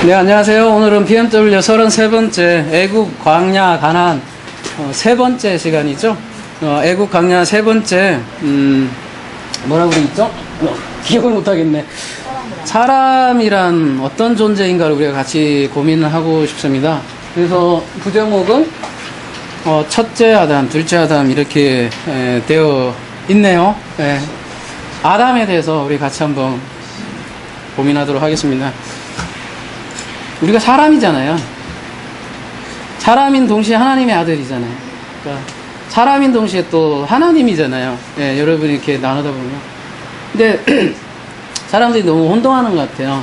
네, 안녕하세요. 오늘은 BMW 33번째 애국 광야 가난 세 번째 시간이죠. 애국 광야 세 번째 뭐라고 그랬죠? 기억을 못하겠네. 사람이란 어떤 존재인가를 우리가 같이 고민을 하고 싶습니다. 그래서 부제목은 첫째 아담, 둘째 아담 이렇게 되어 있네요. 아담에 대해서 우리 같이 한번 고민하도록 하겠습니다. 우리가 사람이잖아요. 사람인 동시에 하나님의 아들이잖아요. 그러니까 사람인 동시에 또 하나님이잖아요. 여러분이 이렇게 나누다 보면. 근데 사람들이 너무 혼동하는 것 같아요.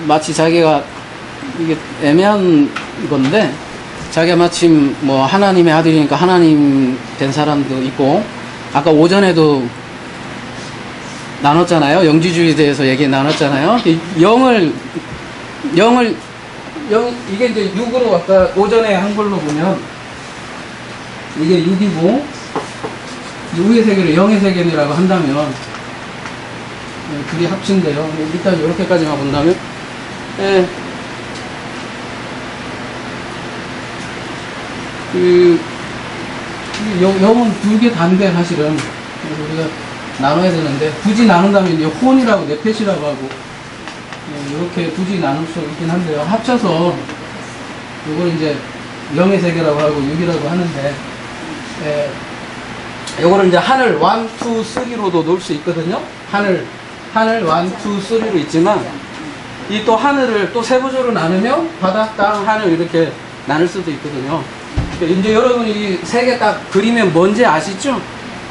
마치 자기가 이게 애매한 건데 자기가 마침 뭐 하나님의 아들이니까 하나님 된 사람도 있고, 아까 오전에도 나눴잖아요. 영지주의에 대해서 얘기 나눴잖아요. 이게 이제 6으로 아까 오전에 한 걸로 보면 이게 6이고, 6의 세계를 0의 세계라고 한다면 둘이 합친대요. 일단 이렇게까지만 본다면, 영은 두 개 단데 사실은. 그래서 우리가 나눠야 되는데, 굳이 나눈다면 이제 혼이라고 네펫이라고 하고, 이렇게 굳이 나눌 수 있긴 한데요. 합쳐서 이걸 이제 0의 세계라고 하고 6이라고 하는데, 이거를 이제 하늘 1, 2, 3로도 놓을 수 있거든요. 하늘 1, 2, 3로 있지만, 이 또 하늘을 또 세 구조로 나누면 바닥, 땅, 하늘 이렇게 나눌 수도 있거든요. 이제 여러분이 이 세 개 딱 그리면 뭔지 아시죠?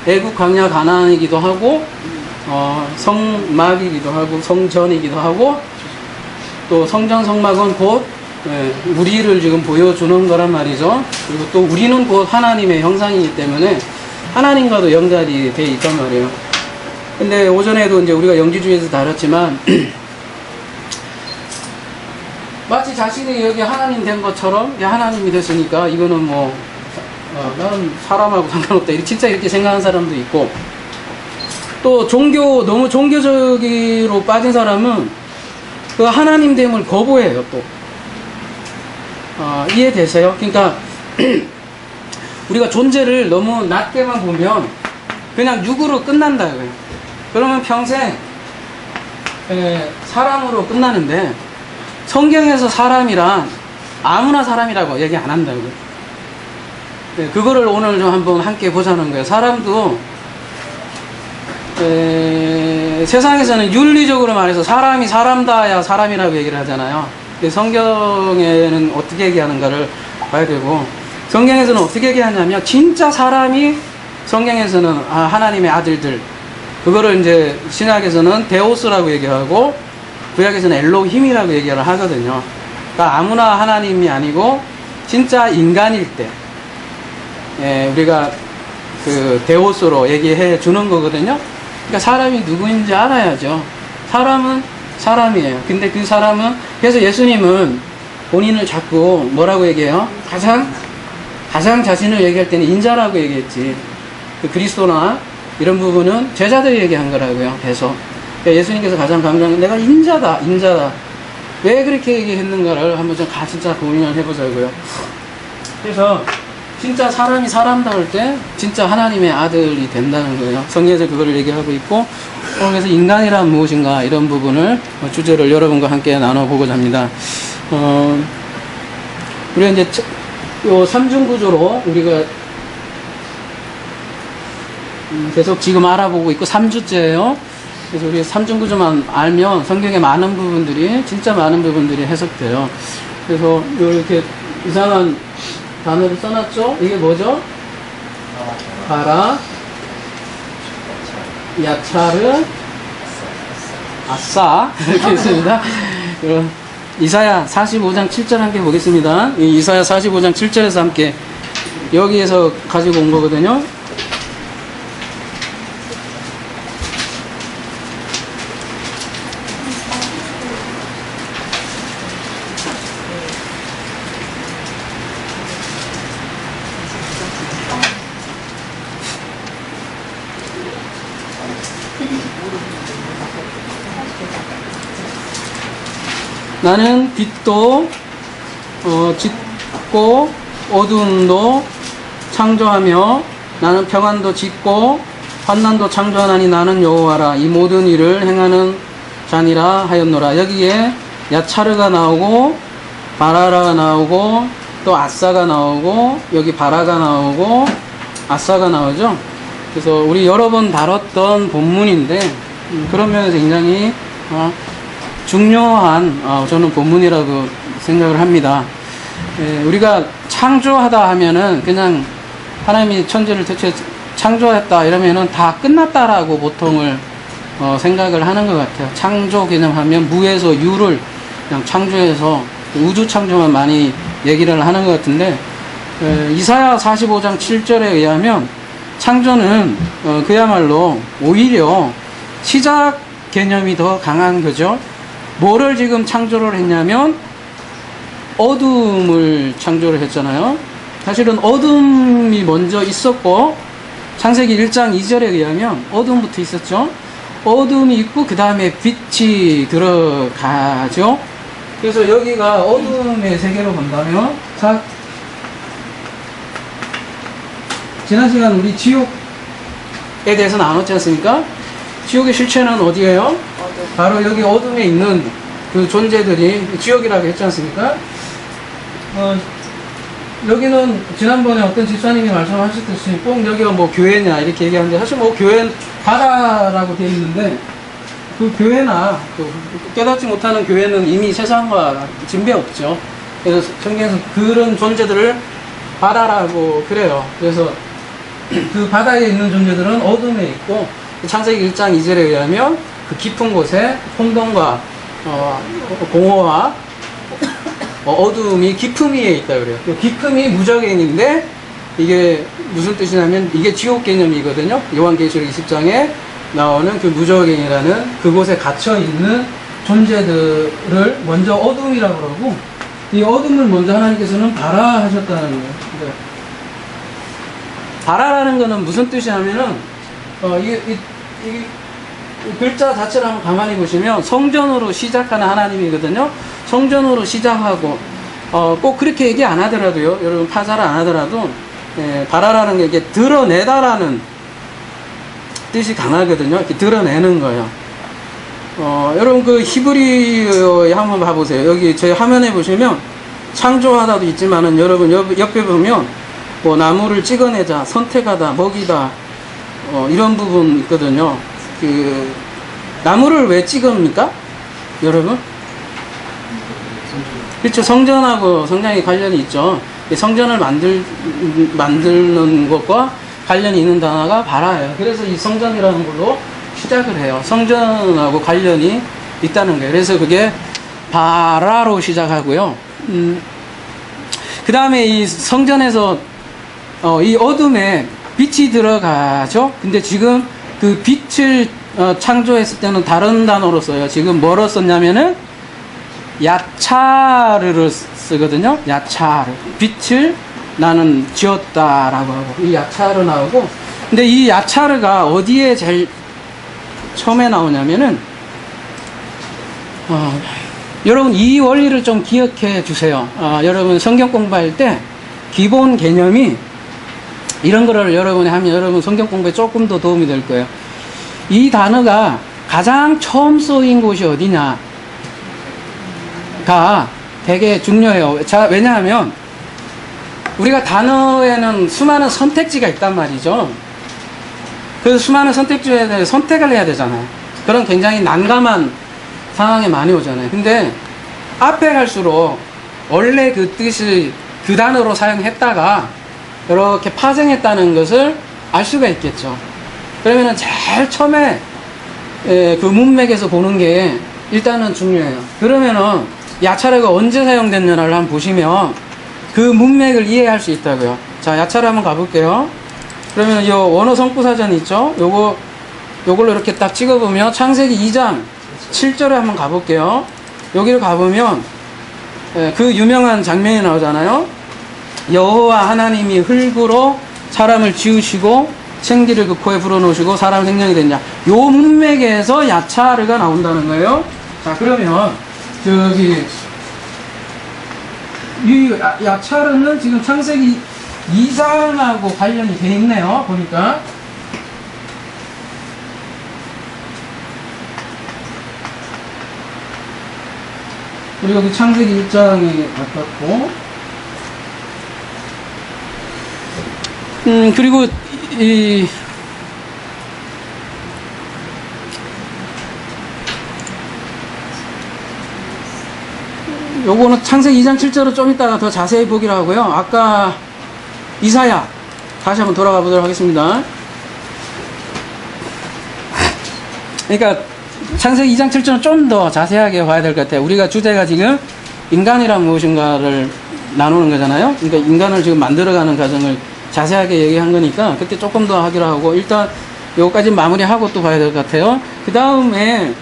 애국 광야 가난이기도 하고, 성막이기도 하고, 성전이기도 하고, 또 성전 성막은 곧 우리를 지금 보여주는 거란 말이죠. 그리고 또 우리는 곧 하나님의 형상이기 때문에 하나님과도 연결이 돼 있단 말이에요. 근데 오전에도 이제 우리가 영지주의에서 다뤘지만 마치 자신이 여기 하나님 된 것처럼, 하나님이 됐으니까 이거는 뭐 나는 사람하고 상관없다, 진짜 이렇게 생각하는 사람도 있고, 또 너무 종교적으로 빠진 사람은 그 하나님됨을 거부해요. 또 이해되세요? 그러니까 우리가 존재를 너무 낮게만 보면 그냥 육으로 끝난다고요. 그러면 평생 사람으로 끝나는데, 성경에서 사람이란 아무나 사람이라고 얘기 안 한다고요. 그거를 오늘 좀 한번 함께 보자는 거예요. 사람도 세상에서는 윤리적으로 말해서 사람이 사람다야 사람이라고 얘기를 하잖아요. 근데 성경에는 어떻게 얘기하는가를 봐야 되고, 성경에서는 어떻게 얘기하냐면, 진짜 사람이 성경에서는 하나님의 아들들, 그거를 이제 신약에서는 데오스라고 얘기하고 구약에서는 엘로힘이라고 얘기를 하거든요. 그러니까 아무나 하나님이 아니고 진짜 인간일 때 우리가 그 데오스로 얘기해 주는 거거든요. 그러니까 사람이 누구인지 알아야죠. 사람은 사람이에요. 근데 그 사람은, 그래서 예수님은 본인을 자꾸 뭐라고 얘기해요? 가장 자신을 얘기할 때는 인자라고 얘기했지. 그 그리스도나 이런 부분은 제자들이 얘기한 거라고요. 그래서 그러니까 예수님께서 가장 강조한, 내가 인자다. 왜 그렇게 얘기했는가를 한번 좀 진짜 고민을 해보자고요. 그래서 진짜 사람이 사람다울 때 진짜 하나님의 아들이 된다는 거예요. 성경에서 그거를 얘기하고 있고, 그래서 인간이란 무엇인가, 이런 부분을 주제를 여러분과 함께 나눠보고자 합니다. 우리가 이제 요 삼중구조로 우리가 계속 지금 알아보고 있고 3주째예요. 그래서 우리 삼중구조만 알면 성경의 많은 부분들이, 진짜 많은 부분들이 해석돼요. 그래서 이렇게 이상한 단어를 써놨죠? 이게 뭐죠? 바라, 야차르, 아싸, 이렇게 있습니다. 이사야 45장 7절 함께 보겠습니다. 이사야 45장 7절에서 함께, 여기에서 가지고 온 거거든요. 나는 빛도 짓고 어두움도 창조하며 나는 평안도 짓고 환난도 창조하나니 나는 여호와라. 이 모든 일을 행하는 자니라 하였노라. 여기에 야차르가 나오고 바라라가 나오고 또 아싸가 나오고 여기 바라가 나오고 아싸가 나오죠. 그래서 우리 여러 번 다뤘던 본문인데 그런 면에서 굉장히 중요한 저는 본문이라고 생각을 합니다. 우리가 창조하다 하면은 그냥 하나님이 천지를 대체 창조했다 이러면은 다 끝났다라고 보통을 생각을 하는 것 같아요. 창조 개념하면 무에서 유를 그냥 창조해서 우주 창조만 많이 얘기를 하는 것 같은데 이사야 45장 7절에 의하면 창조는 그야말로 오히려 시작 개념이 더 강한 거죠. 뭐를 지금 창조를 했냐면 어둠을 창조를 했잖아요. 사실은 어둠이 먼저 있었고 창세기 1장 2절에 의하면 어둠부터 있었죠. 어둠이 있고 그 다음에 빛이 들어가죠. 그래서 여기가 어둠의 세계로 본다면 자, 지난 시간 우리 지옥에 대해서 나눴지 않습니까? 지옥의 실체는 어디예요? 바로 여기 어둠에 있는 그 존재들이 지옥이라고 했지 않습니까? 여기는 지난번에 어떤 집사님이 말씀하셨듯이 꼭 여기가 뭐 교회냐 이렇게 얘기하는데 사실 뭐 교회는 바다라고 되어 있는데 그 교회나 그 깨닫지 못하는 교회는 이미 세상과 진배 없죠. 그래서 성경에서 그런 존재들을 바다라고 그래요. 그래서 그 바다에 있는 존재들은 어둠에 있고 창세기 1장 2절에 의하면 그 깊은 곳에 혼돈과 공허와 어둠이 깊음 위에 있다 그래요. 깊음이 무적행인데 이게 무슨 뜻이냐면 이게 지옥 개념이거든요. 요한계시록 20장에 나오는 그 무적행이라는 그곳에 갇혀 있는 존재들을 먼저 어둠이라고 그러고 이 어둠을 먼저 하나님께서는 바라 하셨다는 거예요. 바라라는 거는 무슨 뜻이냐면은 이 글자 자체를 한번 가만히 보시면 성전으로 시작하는 하나님이거든요. 성전으로 시작하고 꼭 그렇게 얘기 안 하더라도요. 여러분 파사를 안 하더라도 바라라는 게 이게 드러내다라는 뜻이 강하거든요. 이렇게 드러내는 거예요. 여러분 그 히브리어에 한번 봐보세요. 여기 제 화면에 보시면 창조하다도 있지만은 여러분 옆에 보면 뭐 나무를 찍어내자, 선택하다, 먹이다 이런 부분 있거든요. 그 나무를 왜 찍습니까? 여러분? 그렇죠. 성전하고 성장에 관련이 있죠. 성전을 만드는 것과 관련이 있는 단어가 바라예요. 그래서 이 성전이라는 걸로 시작을 해요. 성전하고 관련이 있다는 거예요. 그래서 그게 바라로 시작하고요. 그 다음에 이 성전에서 이 어둠에 빛이 들어가죠. 근데 지금 그 빛을 창조했을 때는 다른 단어로 써요. 지금 뭐로 썼냐면은 야차르를 쓰거든요. 야차르. 빛을 나는 지었다라고 하고 이 야차르 나오고 근데 이 야차르가 어디에 제일 처음에 나오냐면은 여러분 이 원리를 좀 기억해 주세요. 여러분 성경 공부할 때 기본 개념이 이런 거를 여러분이 하면 여러분 성경 공부에 조금 더 도움이 될 거예요. 이 단어가 가장 처음 쓰인 곳이 어디냐가 되게 중요해요. 자, 왜냐하면 우리가 단어에는 수많은 선택지가 있단 말이죠. 그 수많은 선택지에 대해 선택을 해야 되잖아요. 그런 굉장히 난감한 상황에 많이 오잖아요. 근데 앞에 갈수록 원래 그 뜻을 그 단어로 사용했다가 이렇게 파생했다는 것을 알 수가 있겠죠. 그러면은 제일 처음에 그 문맥에서 보는 게 일단은 중요해요. 그러면은 야차르가 언제 사용됐느냐를 한번 보시면 그 문맥을 이해할 수 있다고요. 자, 야차르 한번 가볼게요. 그러면 이 원어 성구사전 있죠? 요걸로 이렇게 딱 찍어보면 창세기 2장 7절에 한번 가볼게요. 여기를 가보면 그 유명한 장면이 나오잖아요. 여호와 하나님이 흙으로 사람을 지으시고 생기를 그 코에 불어넣으시고 사람 생명이 됐냐. 요 문맥에서 야차르가 나온다는 거예요. 자, 그러면 저기 이 야차르는 지금 창세기 2장하고 관련이 돼 있네요. 보니까. 그리고 여기 창세기 1장에 가깝고, 그리고 요거는 창세기 2장 7절을 좀 이따가 더 자세히 보기로 하고요. 아까 이사야 다시 한번 돌아가 보도록 하겠습니다. 그러니까 창세기 2장 7절은 좀 더 자세하게 봐야 될 것 같아요. 우리가 주제가 지금 인간이란 무엇인가를 나누는 거잖아요. 그러니까 인간을 지금 만들어가는 과정을 자세하게 얘기한 거니까 그때 조금 더 하기로 하고, 일단 요거까지 마무리하고 또 봐야 될 것 같아요. 그 다음에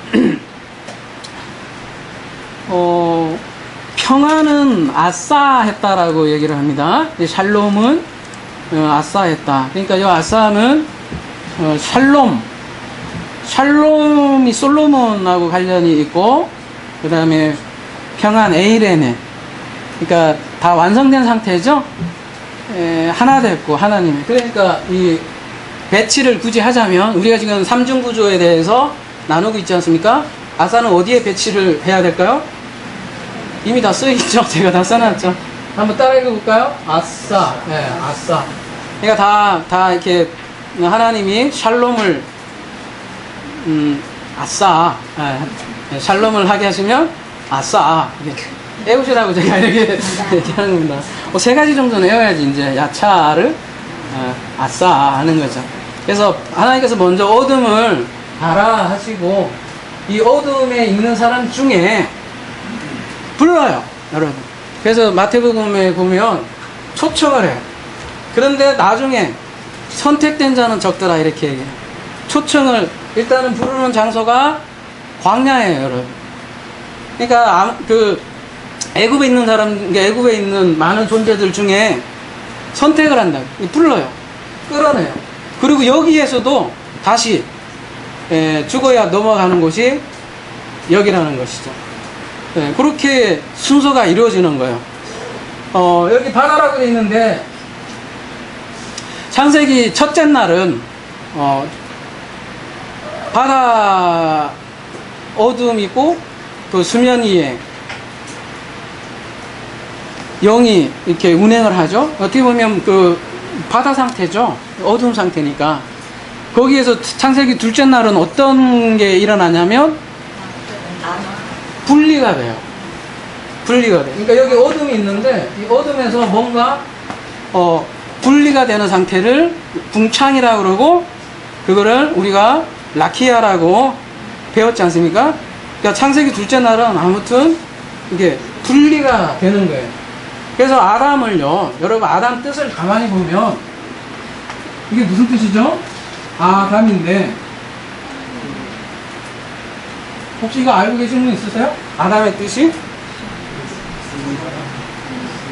평안은 아싸했다라고 얘기를 합니다. 샬롬은 아싸했다. 그러니까 이 아싸는 샬롬이 솔로몬하고 관련이 있고, 그 다음에 평안 에이레네, 그러니까 다 완성된 상태죠. 하나 됐고 하나님. 그러니까 이 배치를 굳이 하자면 우리가 지금 삼중 구조에 대해서 나누고 있지 않습니까? 아싸는 어디에 배치를 해야 될까요? 이미 다 써있죠. 제가 다 써놨죠. 한번 따라 읽어볼까요? 아싸. 네, 아싸. 그러니까 다 이렇게 하나님이 샬롬을 아싸. 네, 샬롬을 하게 하시면 아싸. 애우시라고 제가 이렇게 얘기하는 겁니다. 세 가지 정도는 외워야지 이제 야차를 아싸 하는 거죠. 그래서 하나님께서 먼저 어둠을 가라 하시고, 이 어둠에 있는 사람 중에 불러요, 여러분. 그래서 마태복음에 보면 초청을 해요. 그런데 나중에 선택된 자는 적더라 이렇게 얘기해요. 초청을 일단은 부르는 장소가 광야예요, 여러분. 그러니까 그 애굽에 있는 사람, 애굽에 있는 많은 존재들 중에 선택을 한다. 불러요. 끌어내요. 그리고 여기에서도 다시 죽어야 넘어가는 곳이 여기라는 것이죠. 그렇게 순서가 이루어지는 거예요. 여기 바다라고 되어 있는데, 창세기 첫째 날은 바다 어둠이고 그 수면 위에 영이 이렇게 운행을 하죠. 어떻게 보면 그 바다 상태죠. 어두운 상태니까. 거기에서 창세기 둘째 날은 어떤 게 일어나냐면 분리가 돼요. 분리가 돼. 그러니까 여기 어둠이 있는데 이 어둠에서 뭔가 분리가 되는 상태를 궁창이라고 그러고, 그거를 우리가 라키아라고 배웠지 않습니까? 그러니까 창세기 둘째 날은 아무튼 이게 분리가 되는 거예요. 그래서 아담을요, 여러분 아담 뜻을 가만히 보면 이게 무슨 뜻이죠? 아담인데, 혹시 이거 알고 계신 분 있으세요? 아담의 뜻이?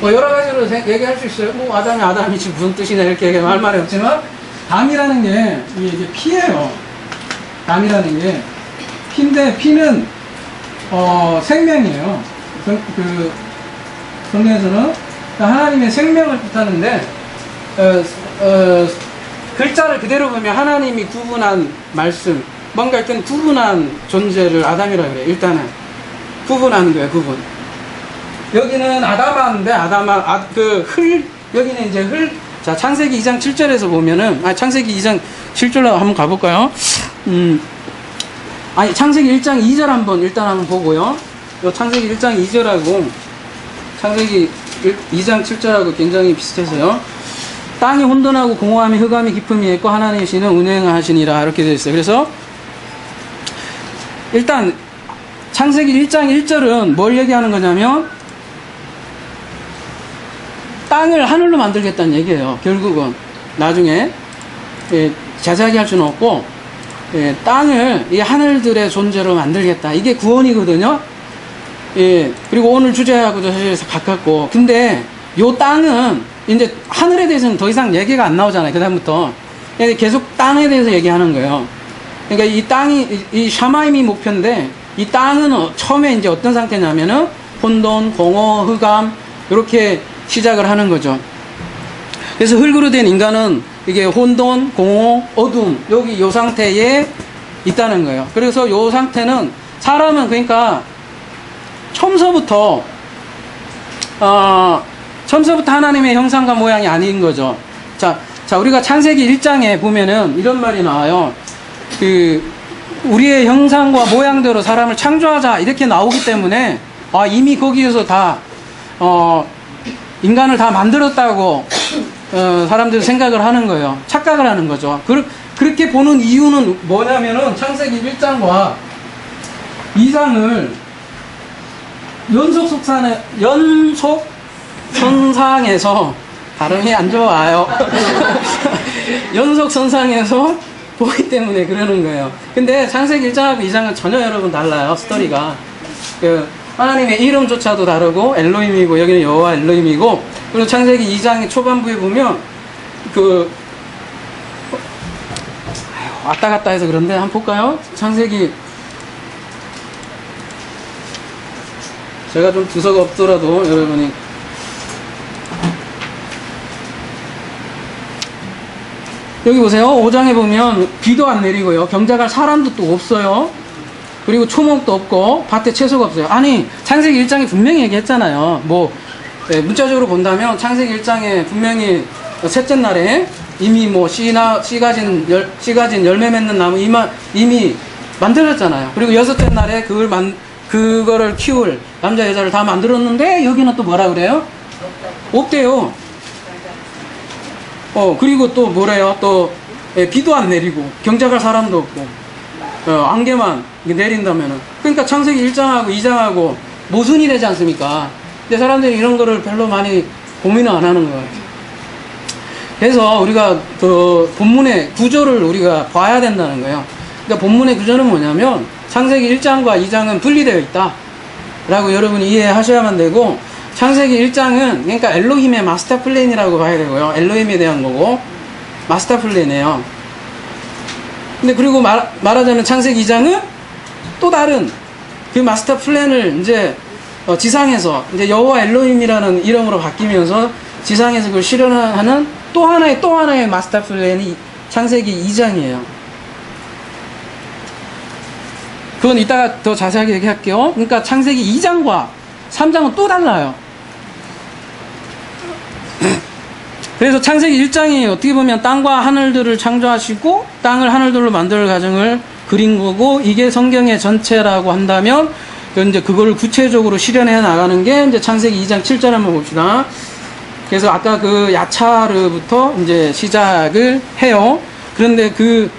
여러 가지로 얘기할 수 있어요. 뭐 아담이 지금 무슨 뜻이냐 이렇게 얘기할 말이 없지만, 담이라는 게 이게 피예요. 담이라는 게 피인데, 피는 생명이에요. 그 성경에서는 하나님의 생명을 뜻하는데, 글자를 그대로 보면 하나님이 구분한 말씀, 뭔가 일단 구분한 존재를 아담이라고 그래요. 일단은 구분하는 거예요. 구분. 여기는 아담아인데, 여기는 이제 자, 창세기 2장 7절에서 보면은, 창세기 2장 7절로 한번 가볼까요? 창세기 1장 2절 일단 한번 보고요. 요 창세기 1장 2절하고 창세기 2장 7절하고 굉장히 비슷해서요. 땅이 혼돈하고 공허함이 흑암이 깊음이 있고 하나님이시는 운행하시니라 이렇게 되어 있어요. 그래서 일단 창세기 1장 1절은 뭘 얘기하는 거냐면 땅을 하늘로 만들겠다는 얘기예요. 결국은 나중에 자세하게 할 수는 없고, 땅을 이 하늘들의 존재로 만들겠다. 이게 구원이거든요. 그리고 오늘 주제하고도 사실 가깝고, 근데 요 땅은 이제 하늘에 대해서는 더 이상 얘기가 안 나오잖아요. 그 다음부터 계속 땅에 대해서 얘기하는 거예요. 그러니까 이 땅이 이 샤마임이 목표인데, 이 땅은 처음에 이제 어떤 상태냐면은 혼돈, 공허, 흑암 이렇게 시작을 하는 거죠. 그래서 흙으로 된 인간은 이게 혼돈, 공허, 어둠 여기 요 상태에 있다는 거예요. 그래서 요 상태는 사람은 그러니까 처음서부터 하나님의 형상과 모양이 아닌 거죠. 자, 우리가 창세기 1장에 보면은 이런 말이 나와요. 우리의 형상과 모양대로 사람을 창조하자 이렇게 나오기 때문에 이미 거기에서 다 인간을 다 만들었다고 사람들이 생각을 하는 거예요. 착각을 하는 거죠. 그렇게 보는 이유는 뭐냐면은 창세기 1장과 2장을 연속선상에서 발음이 안 좋아요. 연속선상에서 보기 때문에 그러는 거예요. 근데 창세기 1장하고 2장은 전혀 여러분 달라요. 스토리가. 하나님의 이름조차도 다르고 엘로힘이고 여기는 여호와 엘로힘이고 그리고 창세기 2장의 초반부에 보면 왔다 갔다 해서 그런데 한번 볼까요? 창세기 제가 좀 두서가 없더라도 여러분이 여기 보세요. 5장에 보면 비도 안 내리고요. 경작할 사람도 또 없어요. 그리고 초목도 없고 밭에 채소가 없어요. 아니 창세기 1장에 분명히 얘기했잖아요. 문자적으로 본다면 창세기 1장에 분명히 셋째 날에 이미 씨 가진 열매 맺는 나무 이미 만들었잖아요. 그리고 여섯째 날에 그거를 키울 남자 여자를 다 만들었는데 여기는 또 뭐라 그래요? 없대요. 그리고 또 뭐래요? 또 비도 안 내리고 경작할 사람도 없고 안개만 내린다면은 그러니까 창세기 1장하고 2장하고 모순이 되지 않습니까? 근데 사람들이 이런 거를 별로 많이 고민을 안 하는 것 같아요. 그래서 우리가 본문의 구조를 우리가 봐야 된다는 거예요. 그러니까 본문의 구조는 뭐냐면 창세기 1장과 2장은 분리되어 있다 라고 여러분이 이해하셔야만 되고 창세기 1장은 그러니까 엘로힘의 마스터 플랜이라고 봐야 되고요. 엘로힘에 대한 거고 마스터 플랜이에요. 근데 그리고 말하자면 창세기 2장은 또 다른 그 마스터 플랜을 이제 지상에서 이제 여호와 엘로힘이라는 이름으로 바뀌면서 지상에서 그걸 실현하는 또 하나의 마스터 플랜이 창세기 2장이에요. 그건 이따가 더 자세하게 얘기할게요. 그러니까 창세기 2장과 3장은 또 달라요. 그래서 창세기 1장이 어떻게 보면 땅과 하늘들을 창조하시고 땅을 하늘들로 만들 과정을 그린 거고 이게 성경의 전체라고 한다면 이제 그걸 구체적으로 실현해 나가는 게 이제 창세기 2장 7절 한번 봅시다. 그래서 아까 그 야차르부터 이제 시작을 해요. 그런데 그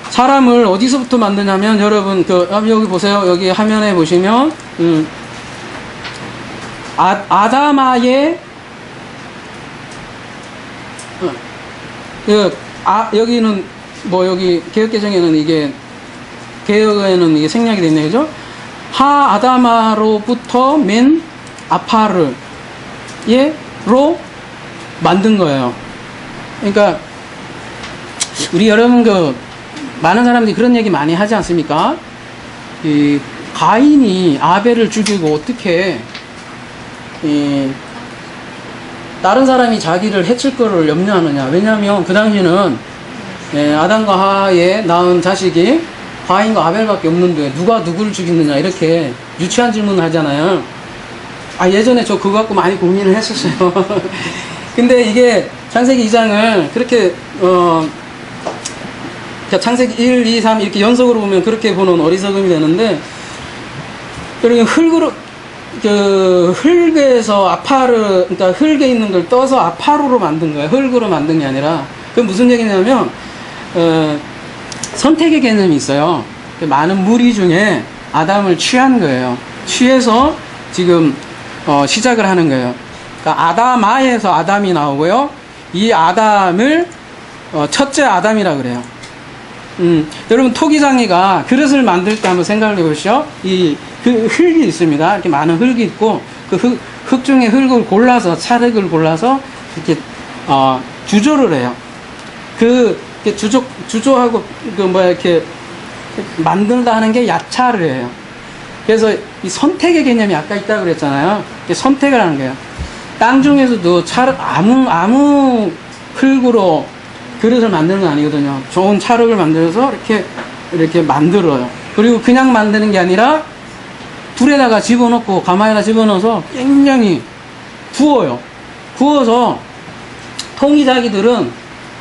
사람을 어디서부터 만드냐면 여러분 여기 보세요. 여기 화면에 보시면 아다마의 여기는 여기 개혁개정에는 개혁에는 이게 생략이 되어 있네요. 그죠? 하 아다마로부터 맨 아파르로 만든 거예요. 그러니까 우리 여러분 많은 사람들이 그런 얘기 많이 하지 않습니까? 이 가인이 아벨을 죽이고 어떻게 다른 사람이 자기를 해칠 거를 염려하느냐. 왜냐하면 그 당시에는 아담과 하에 낳은 자식이 가인과 아벨밖에 없는데 누가 누구를 죽이느냐 이렇게 유치한 질문을 하잖아요. 예전에 저 그거 갖고 많이 고민을 했었어요. 근데 이게 창세기 2장을 그렇게 창세기 1, 2, 3 이렇게 연속으로 보면 그렇게 보는 어리석음이 되는데 그리고 흙에서 그러니까 흙에 있는 걸 떠서 아파루로 만든 거예요. 흙으로 만든 게 아니라. 그건 무슨 얘기냐면, 선택의 개념이 있어요. 많은 무리 중에 아담을 취한 거예요. 취해서 지금, 시작을 하는 거예요. 그러니까 아다마에서 아담이 나오고요. 이 아담을, 첫째 아담이라 그래요. 여러분, 토기장이가 그릇을 만들 때 한번 생각을 해보시죠. 그 흙이 있습니다. 이렇게 많은 흙이 있고, 그 흙 중에 흙을 골라서, 찰흙을 골라서, 이렇게, 주조를 해요. 주조하고, 이렇게 만들다 하는 게 야차르예요. 그래서 이 선택의 개념이 아까 있다고 그랬잖아요. 선택을 하는 거예요. 땅 중에서도 아무 흙으로 그릇을 만드는 건 아니거든요. 좋은 찰흙을 만들어서 이렇게 만들어요. 그리고 그냥 만드는 게 아니라 불에다가 집어넣고 가마에다 집어넣어서 굉장히 구워요. 구워서 통기자기들은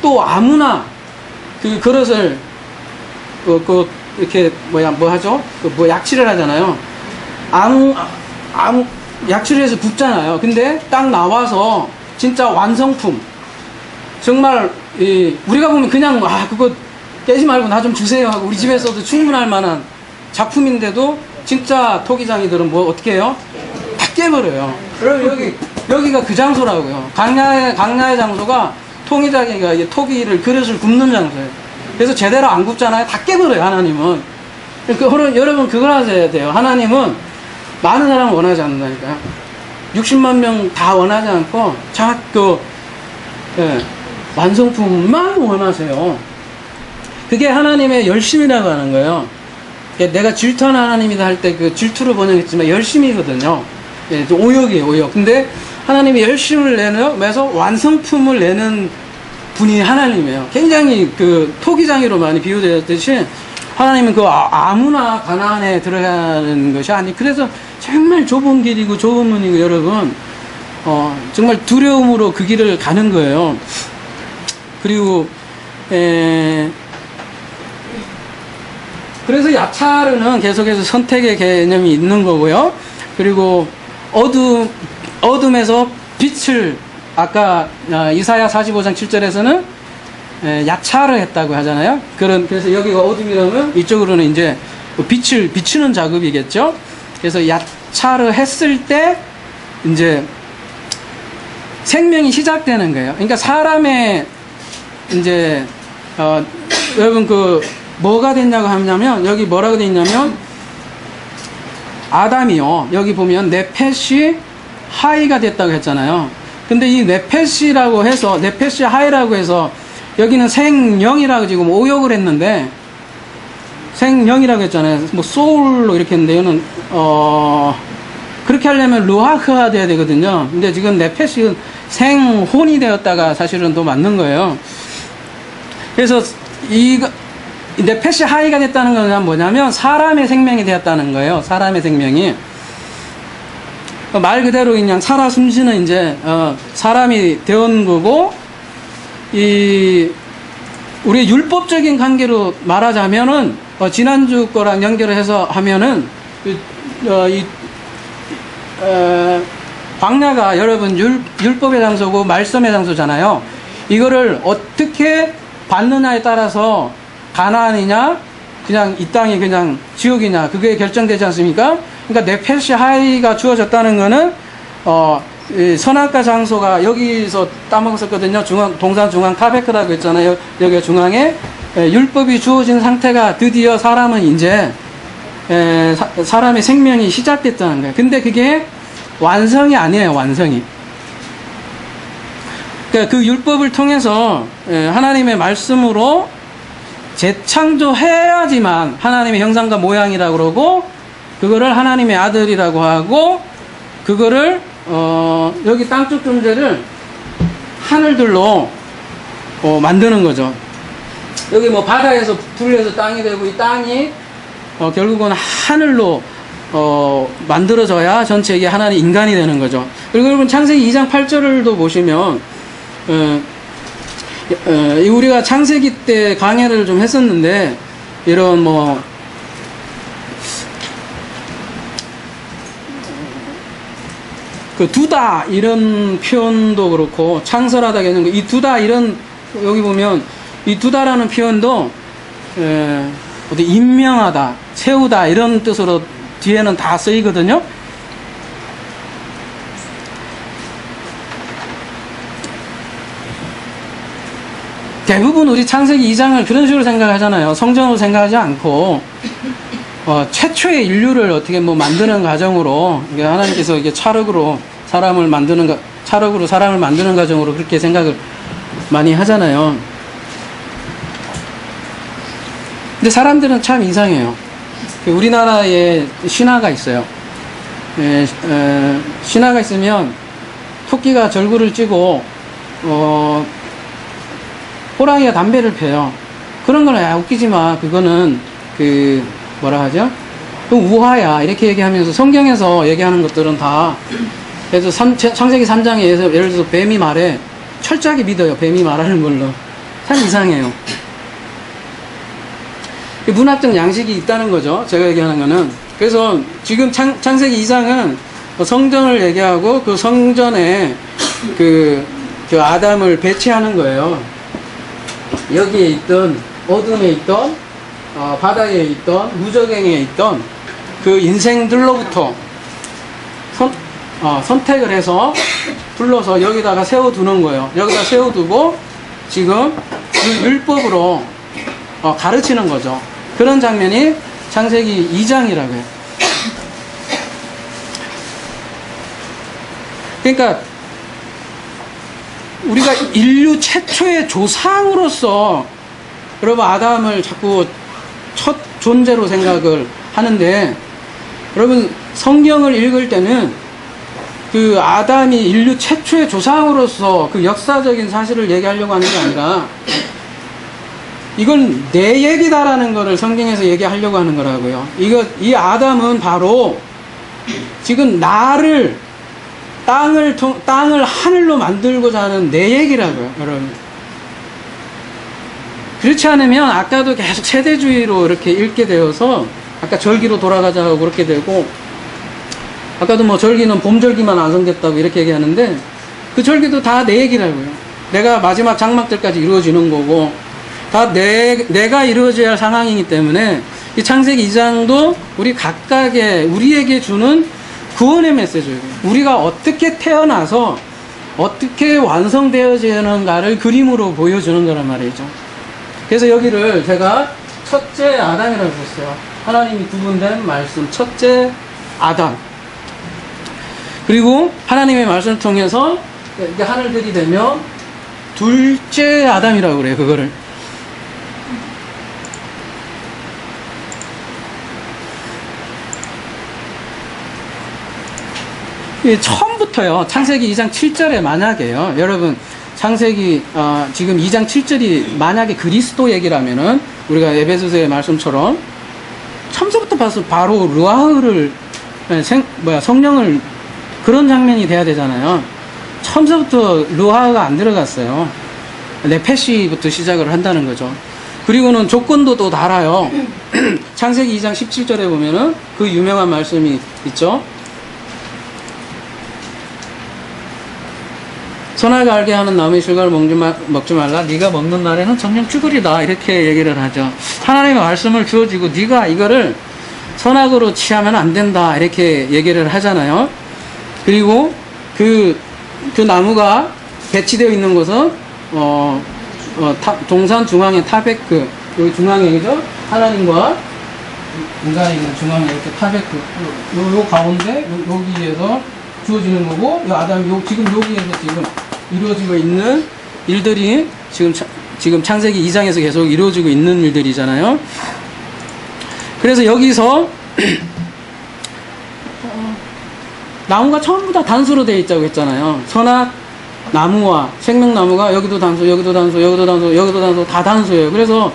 또 아무나 그 그릇을 이렇게 뭐 하죠? 약치를 하잖아요. 약치를 해서 굽잖아요. 근데 딱 나와서 진짜 완성품. 정말 우리가 보면 그냥 그거 깨지 말고 나 좀 주세요 하고 우리 집에서도 충분할 만한 작품인데도 진짜 토기장이들은 뭐 어떻게 해요? 다 깨버려요. 그럼 여기가 그 장소라고요. 강야의 장소가 통기자기가 토기를 그릇을 굽는 장소예요. 그래서 제대로 안 굽잖아요. 다 깨버려요, 하나님은. 여러분 그걸 하셔야 돼요. 하나님은 많은 사람을 원하지 않는다니까요. 60만 명 다 원하지 않고 완성품만 원하세요. 그게 하나님의 열심이라고 하는 거예요. 내가 질투하는 하나님이다 할 때 그 질투로 번역했지만 열심이거든요. 오역이에요, 오역. 근데 하나님이 열심을 내서 완성품을 내는 분이 하나님이에요. 굉장히 그 토기장이로 많이 비유되었듯이 하나님은 아무나 가나안에 들어가는 것이 아니. 그래서 정말 좁은 길이고 좁은 문이고 여러분, 정말 두려움으로 그 길을 가는 거예요. 그리고 그래서 야차르는 계속해서 선택의 개념이 있는 거고요. 그리고 어둠에서 빛을 아까 이사야 45장 7절에서는 야차르 했다고 하잖아요. 그래서 여기가 어둠이라면 이쪽으로는 이제 빛을 비추는 작업이겠죠. 그래서 야차르 했을 때 이제 생명이 시작되는 거예요. 그러니까 사람의 이제 여러분 뭐가 됐냐고 하냐면 여기 뭐라고 돼 있냐면 아담이요. 여기 보면 네펫이 하이가 됐다고 했잖아요. 근데 이 네펫이라고 해서 네펫이 하이라고 해서 여기는 생영이라고 지금 오역을 했는데 생영이라고 했잖아요. 뭐 소울로 이렇게 했는데 이거는 그렇게 하려면 루하흐가 돼야 되거든요. 근데 지금 네펫이 생혼이 되었다가 사실은 또 맞는 거예요. 그래서 네펫이 하이가 됐다는 건 뭐냐면 사람의 생명이 되었다는 거예요. 사람의 생명이 말 그대로 그냥 살아 숨쉬는 이제 사람이 되온 거고 우리 율법적인 관계로 말하자면은 지난주 거랑 연결을 해서 하면은 광야가 여러분 율법의 장소고 말씀의 장소잖아요. 이거를 어떻게 받느냐에 따라서 가나안이냐 그냥 이 땅이 그냥 지옥이냐 그게 결정되지 않습니까? 그러니까 네펫이 하이가 주어졌다는 거는 선악과 장소가 여기서 따먹었었거든요. 동산 중앙 타베크라고 했잖아요. 여기 중앙에 율법이 주어진 상태가 드디어 사람은 이제 사람의 생명이 시작됐다는 거예요. 근데 그게 완성이 아니에요. 완성이. 그러니까 그 율법을 통해서 하나님의 말씀으로 재창조해야지만 하나님의 형상과 모양이라고 그러고 그거를 하나님의 아들이라고 하고 그거를 여기 땅쪽 존재를 하늘들로 만드는 거죠. 여기 뭐 바다에서 불려서 땅이 되고 이 땅이 결국은 하늘로 만들어져야 전체 이게 하나님 인간이 되는 거죠. 그리고 여러분 창세기 2장 8절을도 보시면 우리가 창세기 때 강해를 좀 했었는데 이런 뭐 두다 이런 표현도 그렇고 창설하다 개념 이 두다 이런 여기 보면 이 두다라는 표현도 어디 임명하다 세우다 이런 뜻으로 뒤에는 다 쓰이거든요. 대부분 우리 창세기 2장을 그런 식으로 생각하잖아요. 성전으로 생각하지 않고 최초의 인류를 어떻게 뭐 만드는 과정으로 하나님께서 이게 찰흙으로 사람을 만드는 과정으로 그렇게 생각을 많이 하잖아요. 근데 사람들은 참 이상해요. 그 우리나라에 신화가 있어요. 신화가 있으면 토끼가 절구를 찌고 호랑이가 담배를 펴요. 그런 거는 웃기지 마. 그거는 그 뭐라 하죠? 그 우화야. 이렇게 얘기하면서 성경에서 얘기하는 것들은 다 그래서 창세기 3장에 예를 들어서 뱀이 말해 철저하게 믿어요. 뱀이 말하는 걸로. 참 이상해요. 문학적 양식이 있다는 거죠. 제가 얘기하는 거는. 그래서 지금 창세기 2장은 성전을 얘기하고 그 성전에 그 아담을 배치하는 거예요. 여기에 있던 어둠에 있던 바다에 있던 무적행에 있던 그 인생들로부터 선택을 해서 불러서 여기다가 세워두는 거예요. 여기다 세워두고 지금 그 율법으로 가르치는 거죠. 그런 장면이 창세기 2장이라고 해요. 그러니까 우리가 인류 최초의 조상으로서 여러분 아담을 자꾸 첫 존재로 생각을 하는데 여러분 성경을 읽을 때는 그 아담이 인류 최초의 조상으로서 그 역사적인 사실을 얘기하려고 하는 게 아니라 이건 내 얘기다라는 거를 성경에서 얘기하려고 하는 거라고요. 이 아담은 바로 지금 나를 땅을 하늘로 만들고자 하는 내 얘기라고요, 여러분. 그렇지 않으면 아까도 계속 세대주의로 이렇게 읽게 되어서 아까 절기로 돌아가자고 그렇게 되고 아까도 뭐 절기는 봄절기만 완성됐다고 이렇게 얘기하는데 그 절기도 다 내 얘기라고요. 내가 마지막 장막들까지 이루어지는 거고 다 내가 이루어져야 할 상황이기 때문에 이 창세기 2장도 우리 각각의 우리에게 주는 구원의 메시지예요. 우리가 어떻게 태어나서 어떻게 완성되어지는가를 그림으로 보여주는 거란 말이죠. 그래서 여기를 제가 첫째 아담이라고 했어요. 하나님이 구분된 말씀, 첫째 아담. 그리고 하나님의 말씀을 통해서 이제 하늘들이 되면 둘째 아담이라고 그래요, 그거를. 처음부터요, 창세기 2장 7절에 만약에요, 여러분, 창세기, 지금 2장 7절이 만약에 그리스도 얘기라면은, 우리가 에베소서의 말씀처럼, 처음부터 봐서 바로 루아흐를, 성령을, 그런 장면이 돼야 되잖아요. 처음부터 루아흐가 안 들어갔어요. 네페시부터 시작을 한다는 거죠. 그리고는 조건도 또 달아요. 창세기 2장 17절에 보면은 그 유명한 말씀이 있죠. 선악을 알게 하는 나무의 실과를 먹지 말라. 네가 먹는 날에는 정녕 죽으리다. 이렇게 얘기를 하죠. 하나님의 말씀을 주어지고 네가 이거를 선악으로 취하면 안 된다. 이렇게 얘기를 하잖아요. 그리고 그 나무가 배치되어 있는 곳은 동산 중앙에 타베크, 여기 중앙에죠. 하나님과 인간이 있는 중앙에 이렇게 타베크, 요 가운데 여기에서 주어지는 거고, 아담이 지금 여기에서 지금 이루어지고 있는 일들이 지금 창세기 2장에서 계속 이루어지고 있는 일들이잖아요. 그래서 여기서 나무가 전부 다 단수로 되어 있다고 했잖아요. 선악 나무와 생명나무가 여기도 단수, 여기도 단수, 여기도 단수, 여기도 단수, 다 단수예요. 그래서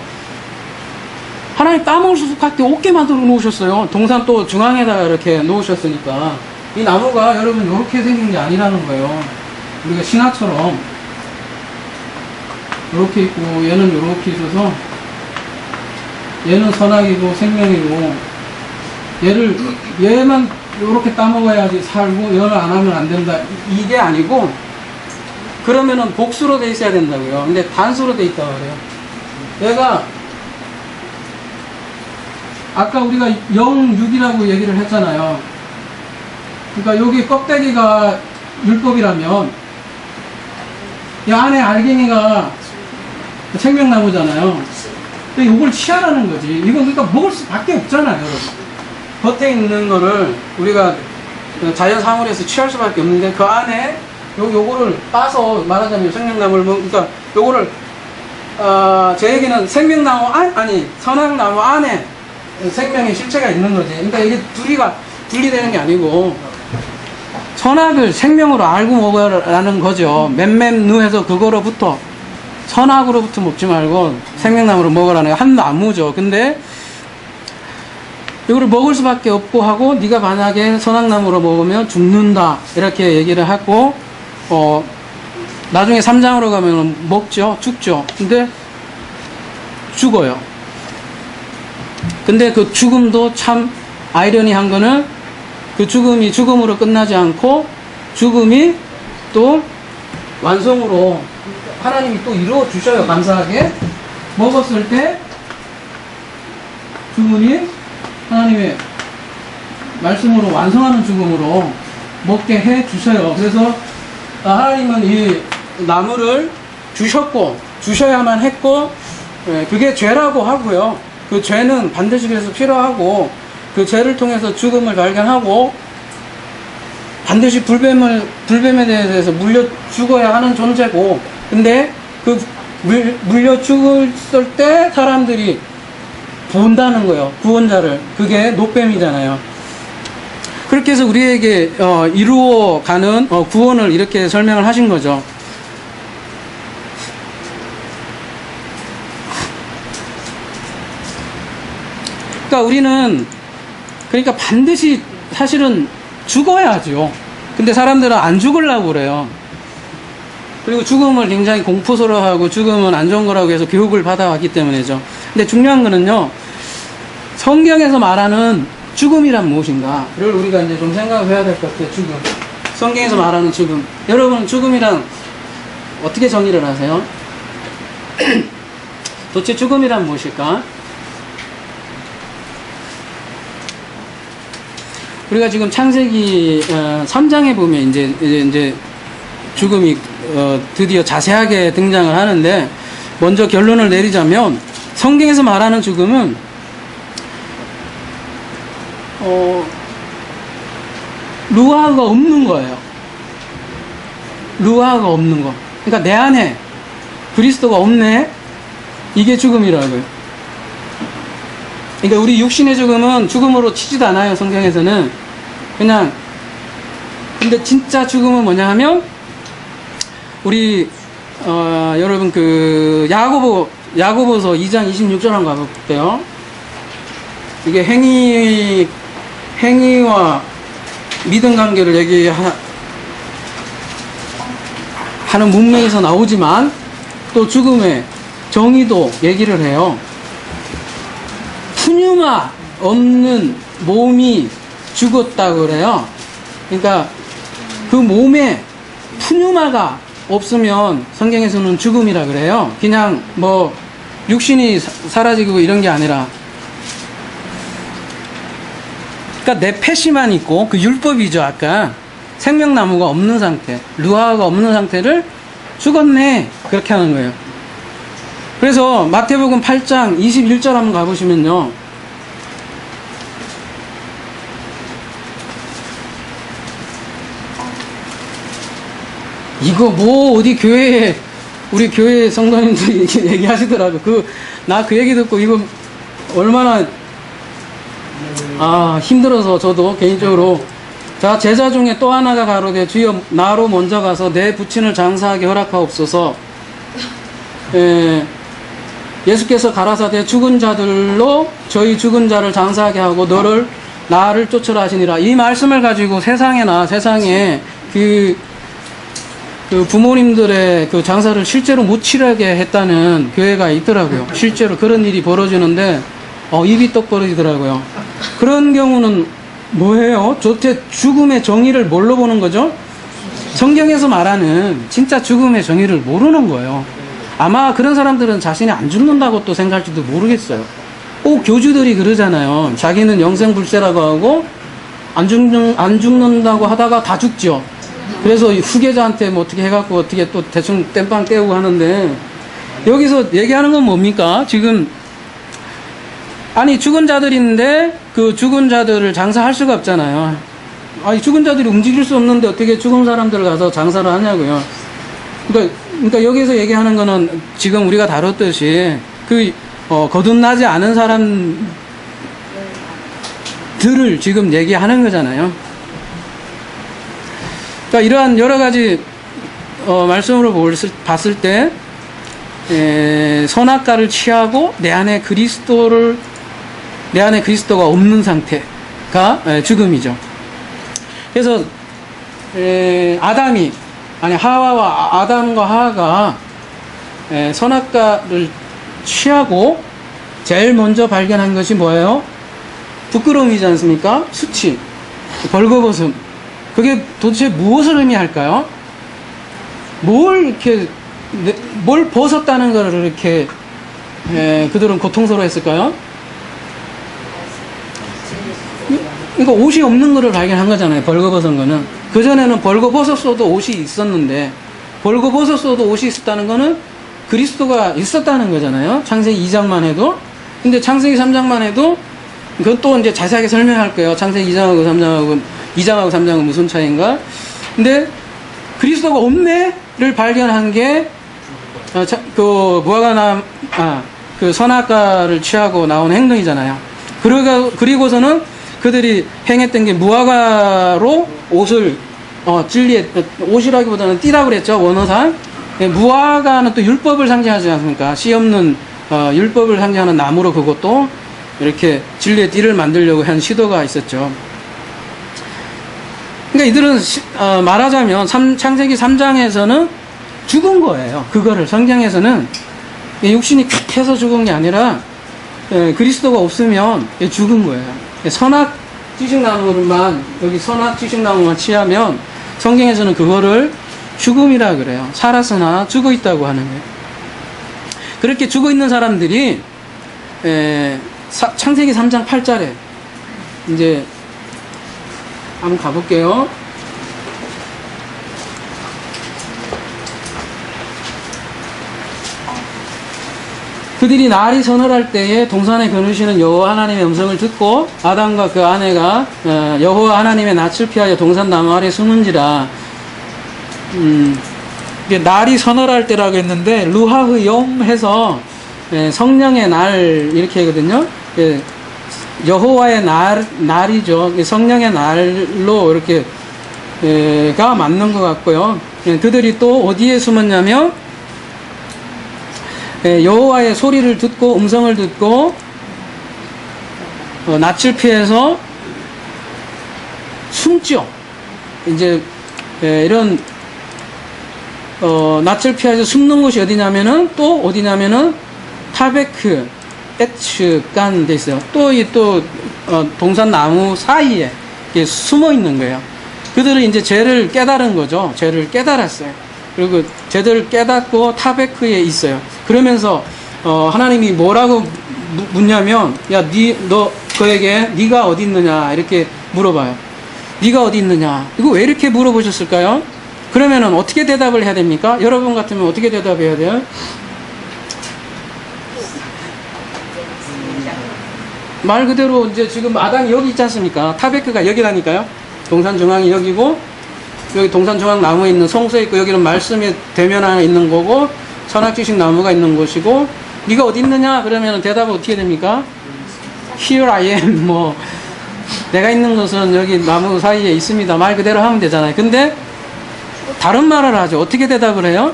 하나님 따먹을 수밖에 없게 만들어 놓으셨어요. 동산 또 중앙에다가 이렇게 놓으셨으니까. 이 나무가 여러분 이렇게 생긴 게 아니라는 거예요. 우리가 신화처럼 이렇게 있고 얘는 이렇게 있어서 얘는 선악이고 생명이고 얘만 이렇게 따먹어야지 살고 얘를 안 하면 안 된다. 이게 아니고 그러면은 복수로 돼 있어야 된다고요. 근데 단수로 돼 있다고 그래요. 얘가 아까 우리가 0,6이라고 얘기를 했잖아요. 그러니까 여기 껍데기가 율법이라면 이 안에 알갱이가 생명나무잖아요. 근데 이걸 취하라는 거지. 이건 그러니까 먹을 수밖에 없잖아요, 여러분. 겉에 있는 거를 우리가 자연상으로해서 취할 수밖에 없는데 그 안에 요거를 빠서 말하자면 생명나무를 그러니까 요거를 제 얘기는 생명나무 아니 선악나무 안에 생명의 실체가 있는 거지. 그러니까 이게 둘이가 분리되는 게 아니고 선악을 생명으로 알고 먹으라는 거죠. 맴맴누해서 그거로부터 선악으로부터 먹지 말고 생명나무로 먹으라는 한 나무죠. 근데 이거를 먹을 수밖에 없고 하고 네가 만약에 선악나무로 먹으면 죽는다 이렇게 얘기를 하고 나중에 3장으로 가면 먹죠. 죽죠. 근데 죽어요. 근데 그 죽음도 참 아이러니한 거는 그 죽음이 죽음으로 끝나지 않고 죽음이 또 완성으로 하나님이 또 이루어 주셔요. 감사하게 먹었을 때 죽음이 하나님의 말씀으로 완성하는 죽음으로 먹게 해 주셔요. 그래서 하나님은 이 나무를 주셨고 주셔야만 했고 그게 죄라고 하고요. 그 죄는 반드시 그래서 필요하고 그 죄를 통해서 죽음을 발견하고 반드시 불뱀에 대해서 물려 죽어야 하는 존재고 근데 그 물려 죽었을 때 사람들이 본다는 거예요. 구원자를. 그게 노뱀이잖아요. 그렇게 해서 우리에게 이루어가는 구원을 이렇게 설명을 하신 거죠. 그러니까 우리는 그러니까 반드시 사실은 죽어야죠. 근데 사람들은 안 죽으려고 그래요. 그리고 죽음을 굉장히 공포스러워하고 죽음은 안 좋은 거라고 해서 교육을 받아왔기 때문이죠. 근데 중요한 거는요, 성경에서 말하는 죽음이란 무엇인가? 그걸 우리가 이제 좀 생각을 해야 될 것 같아요. 죽음. 성경에서 말하는 죽음. 여러분, 죽음이란 어떻게 정의를 하세요? 도대체 죽음이란 무엇일까? 우리가 지금 창세기 3장에 보면 이제 죽음이 드디어 자세하게 등장을 하는데 먼저 결론을 내리자면 성경에서 말하는 죽음은 루아가 없는 거예요. 루아가 없는 거. 그러니까 내 안에 그리스도가 없네. 이게 죽음이라고요. 그러니까 우리 육신의 죽음은 죽음으로 치지도 않아요. 성경에서는 그냥. 근데 진짜 죽음은 뭐냐 하면 우리 여러분 그 야고보서 2장 26절 한번 가볼게요. 이게 행위와 믿음 관계를 얘기하는 문맥에서 나오지만 또 죽음의 정의도 얘기를 해요. 푸뉴마 없는 몸이 죽었다고 그래요. 그러니까 그 몸에 푸뉴마가 없으면 성경에서는 죽음이라 그래요. 그냥 뭐 육신이 사라지고 이런 게 아니라, 그러니까 내 패시만 있고 그 율법이죠. 아까 생명나무가 없는 상태, 루아가 없는 상태를 죽었네 그렇게 하는 거예요. 그래서 마태복음 8장 21절 한번 가보시면요, 이거 뭐 어디 교회에 우리 교회 성도님들이 얘기하시더라고. 나 그 얘기 듣고 이거 얼마나 힘들어서 저도 개인적으로, 자, 제자 중에 또 하나가 가로되 주여 나로 먼저 가서 내 부친을 장사하게 허락하옵소서. 예수께서 가라사대 죽은 자들로 저희 죽은 자를 장사하게 하고 나를 쫓으라 하시니라. 이 말씀을 가지고 세상에 그 부모님들의 그 장사를 실제로 못 치르게 했다는 교회가 있더라고요. 실제로 그런 일이 벌어지는데 입이 떡 벌어지더라고요. 그런 경우는 뭐예요? 도대체 죽음의 정의를 뭘로 보는 거죠? 성경에서 말하는 진짜 죽음의 정의를 모르는 거예요. 아마 그런 사람들은 자신이 안 죽는다고 또 생각할지도 모르겠어요. 꼭 교주들이 그러잖아요. 자기는 영생불세라고 하고 안 죽는다고 하다가 다 죽죠. 그래서 후계자한테 뭐 어떻게 해갖고 어떻게 또 대충 땜빵 떼우고 하는데, 여기서 얘기하는 건 뭡니까? 지금 아니 죽은 자들이 있는데 그 죽은 자들을 장사할 수가 없잖아요. 아니 죽은 자들이 움직일 수 없는데 어떻게 죽은 사람들을 가서 장사를 하냐고요. 그러니까 여기서 얘기하는 거는 지금 우리가 다뤘듯이 거듭나지 않은 사람 들을 지금 얘기하는 거잖아요. 그러니까 이러한 여러 가지 말씀으로 봤을 때 선악과를 취하고 내 안에 그리스도가 없는 상태가 죽음이죠. 그래서 아담과 하와가 선악과를 취하고 제일 먼저 발견한 것이 뭐예요? 부끄러움이지 않습니까? 수치, 벌거벗음. 그게 도대체 무엇을 의미할까요? 뭘 벗었다는 것을 이렇게 그들은 고통스러워 했을까요? 그러니까 옷이 없는 것을 발견한 거잖아요. 벌거벗은 거는. 그전에는 벌거벗었어도 옷이 있었는데, 벌거벗었어도 옷이 있었다는 거는 그리스도가 있었다는 거잖아요. 창세기 2장만 해도. 근데 창세기 3장만 해도 그것도 이제 자세하게 설명할 거예요. 창세기 2장하고 3장은 무슨 차이인가? 근데 그리스도가 없네를 발견한 게 그 선악과를 취하고 나온 행동이잖아요. 그리고서는 그들이 행했던 게 무화과로 옷을 옷이라기보다는 띠라고 그랬죠, 원어상. 무화과는 또 율법을 상징하지 않습니까? 씨 없는 율법을 상징하는 나무로 그것도 이렇게 진리의 띠를 만들려고 한 시도가 있었죠. 그러니까 이들은 말하자면 창세기 3장에서는 죽은 거예요. 그거를 성경에서는 육신이 kak해서 죽은 게 아니라 그리스도가 없으면 죽은 거예요. 선악 지식나무만 여기 선악 지식나무만 취하면 성경에서는 그거를 죽음이라 그래요. 살았으나 죽어 있다고 하는 거예요. 그렇게 죽어 있는 사람들이 창세기 3장 8절에 이제 한번 가볼게요. 그들이 날이 서늘할 때에 동산에 거느시는 여호와 하나님의 음성을 듣고 아담과 그 아내가 여호와 하나님의 낯을 피하여 동산 나무 아래 숨은지라. 이게 날이 서늘할 때라고 했는데 루하흐 욤 해서 성령의 날 이렇게 하거든요. 여호와의 날이죠. 성령의 날로 이렇게 가 맞는 것 같고요. 그들이 또 어디에 숨었냐면 여호와의 소리를 듣고 음성을 듣고 낯을 피해서 숨죠. 이제 이런 낯을 피해서 숨는 곳이 어디냐면은 또 어디냐면은 타베크 에츠간 돼 있어요. 또 동산 나무 사이에 숨어 있는 거예요. 그들은 이제 죄를 깨달은 거죠. 죄를 깨달았어요. 그리고 죄를 깨닫고 타베크에 있어요. 그러면서 하나님이 뭐라고 묻냐면, 야, 너 그에게 네가 어디 있느냐 이렇게 물어봐요. 네가 어디 있느냐. 이거 왜 이렇게 물어보셨을까요? 그러면은 어떻게 대답을 해야 됩니까? 여러분 같으면 어떻게 대답해야 돼요? 말 그대로 이제 지금 아담이 여기 있지 않습니까? 타베크가 여기라니까요. 동산 중앙이 여기고, 여기 동산 중앙 나무에 있는 성소에 있고, 여기는 말씀의 대면에 있는 거고, 선악지식 나무가 있는 곳이고, 네가 어디 있느냐? 그러면 대답은 어떻게 됩니까? Here I am. 내가 있는 곳은 여기 나무 사이에 있습니다. 말 그대로 하면 되잖아요. 근데 다른 말을 하죠. 어떻게 대답을 해요?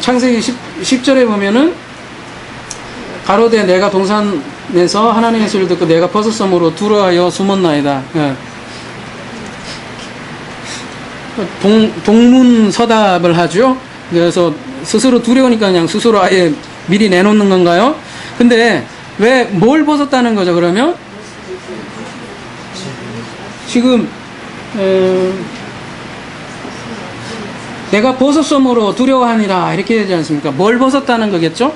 창세기 10절에 보면은 가로되 내가 동산에서 하나님의 소리를 듣고 내가 버섯섬으로 두려하여 숨었나이다. 동문서답을 하죠. 그래서 스스로 두려우니까 그냥 스스로 아예 미리 내놓는 건가요? 근데 왜 뭘 벗었다는 거죠? 그러면 지금 내가 버섯섬으로 두려워하니라 이렇게 되지 않습니까? 뭘 벗었다는 거겠죠?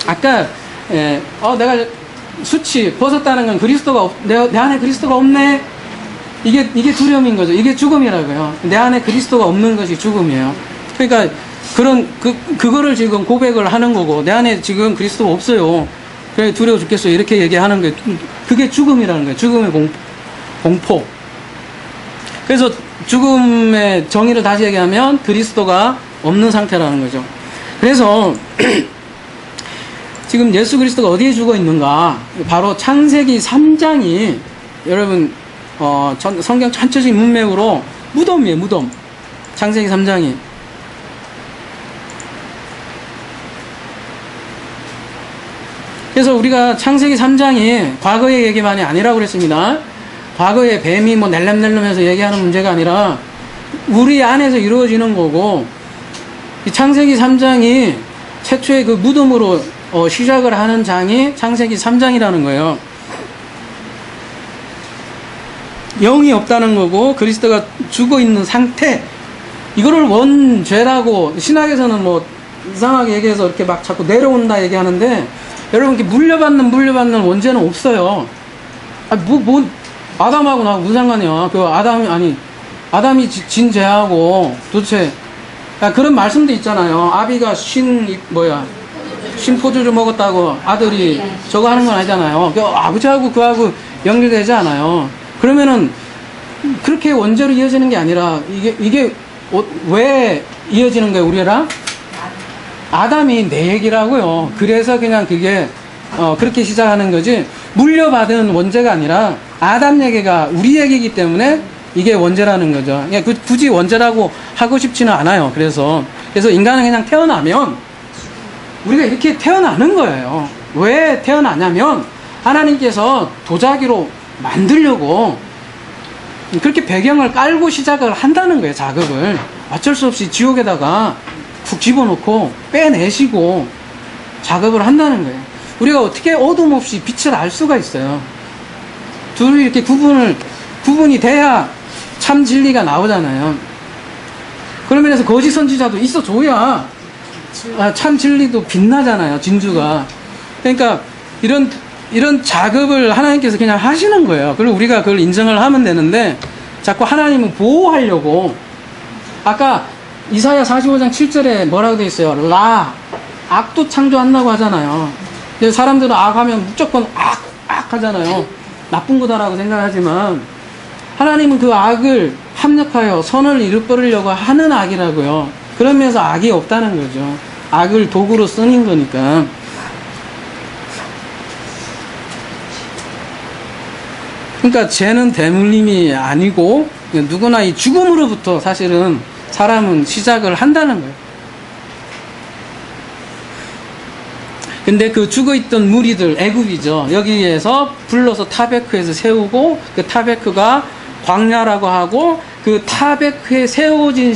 아까 내가 수치 벗었다는 건 그리스도가 내 안에 그리스도가 없네. 이게 두려움인 거죠. 이게 죽음이라고요. 내 안에 그리스도가 없는 것이 죽음이에요. 그러니까 그거를 지금 고백을 하는 거고, 내 안에 지금 그리스도가 없어요. 그래 두려워 죽겠어요. 이렇게 얘기하는 게 그게 죽음이라는 거예요. 죽음의 공포. 그래서 죽음의 정의를 다시 얘기하면 그리스도가 없는 상태라는 거죠. 그래서 지금 예수 그리스도가 어디에 죽어 있는가? 바로 창세기 3장이 여러분 성경 전체적인 문맥으로 무덤이에요. 무덤. 창세기 3장이. 그래서 우리가 창세기 3장이 과거의 얘기만이 아니라고 그랬습니다. 과거에 뱀이 뭐 낼름낼름해서 얘기하는 문제가 아니라 우리 안에서 이루어지는 거고, 이 창세기 3장이 최초의 그 무덤으로 시작을 하는 장이 창세기 3장이라는 거예요. 영이 없다는 거고 그리스도가 죽어 있는 상태, 이거를 원죄라고 신학에서는 뭐 이상하게 얘기해서 이렇게 막 자꾸 내려온다 얘기하는데, 여러분 이렇게 물려받는 원죄는 없어요. 아담하고 나하고 무슨 상관이야. 아담이 진 죄하고 도대체 그런 말씀도 있잖아요. 아비가 신포주를 먹었다고 아들이 저거 하는 건 아니잖아요. 아버지하고 그하고 연결되지 않아요. 그러면은 그렇게 원죄로 이어지는 게 아니라 이게 왜 이어지는 거예요, 우리랑? 아담이 내 얘기라고요. 그래서 그냥 그게 그렇게 시작하는 거지, 물려받은 원죄가 아니라 아담 얘기가 우리 얘기이기 때문에 이게 원죄라는 거죠. 그냥 굳이 원죄라고 하고 싶지는 않아요. 그래서 인간은 그냥 태어나면 우리가 이렇게 태어나는 거예요. 왜 태어나냐면 하나님께서 도자기로 만들려고 그렇게 배경을 깔고 시작을 한다는 거예요. 작업을 어쩔 수 없이 지옥에다가 쿡 집어넣고 빼내시고 작업을 한다는 거예요. 우리가 어떻게 어둠 없이 빛을 알 수가 있어요. 둘이 이렇게 구분이 돼야 참 진리가 나오잖아요. 그런 면에서 거짓 선지자도 있어줘야 참 진리도 빛나잖아요. 진주가. 그러니까 이런 작업을 하나님께서 그냥 하시는 거예요. 그리고 우리가 그걸 인정을 하면 되는데, 자꾸 하나님은 보호하려고, 아까 이사야 45장 7절에 뭐라고 되어 있어요? 악도 창조한다고 하잖아요. 근데 사람들은 악하면 무조건 악 하잖아요. 나쁜 거다라고 생각하지만, 하나님은 그 악을 합력하여 선을 이루버리려고 하는 악이라고요. 그러면서 악이 없다는 거죠. 악을 도구로 쓰는 거니까. 그러니까 죄는 대물림이 아니고 누구나 이 죽음으로부터 사실은 사람은 시작을 한다는 거예요. 근데 그 죽어있던 무리들, 애굽이죠. 여기에서 불러서 타베크에서 세우고, 그 타베크가 광야라고 하고, 그 타베크에 세워진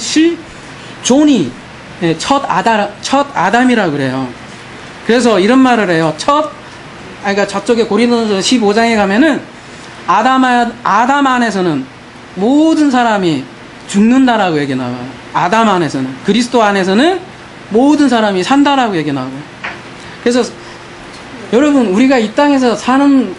존이 첫 아담이라고 그래요. 그래서 이런 말을 해요. 그러니까 저쪽에 고린도전서 15장에 가면은 아담 안에서는 모든 사람이 죽는다라고 얘기 나와요. 아담 안에서는. 그리스도 안에서는 모든 사람이 산다라고 얘기 나와요. 그래서 여러분, 우리가 이 땅에서 사는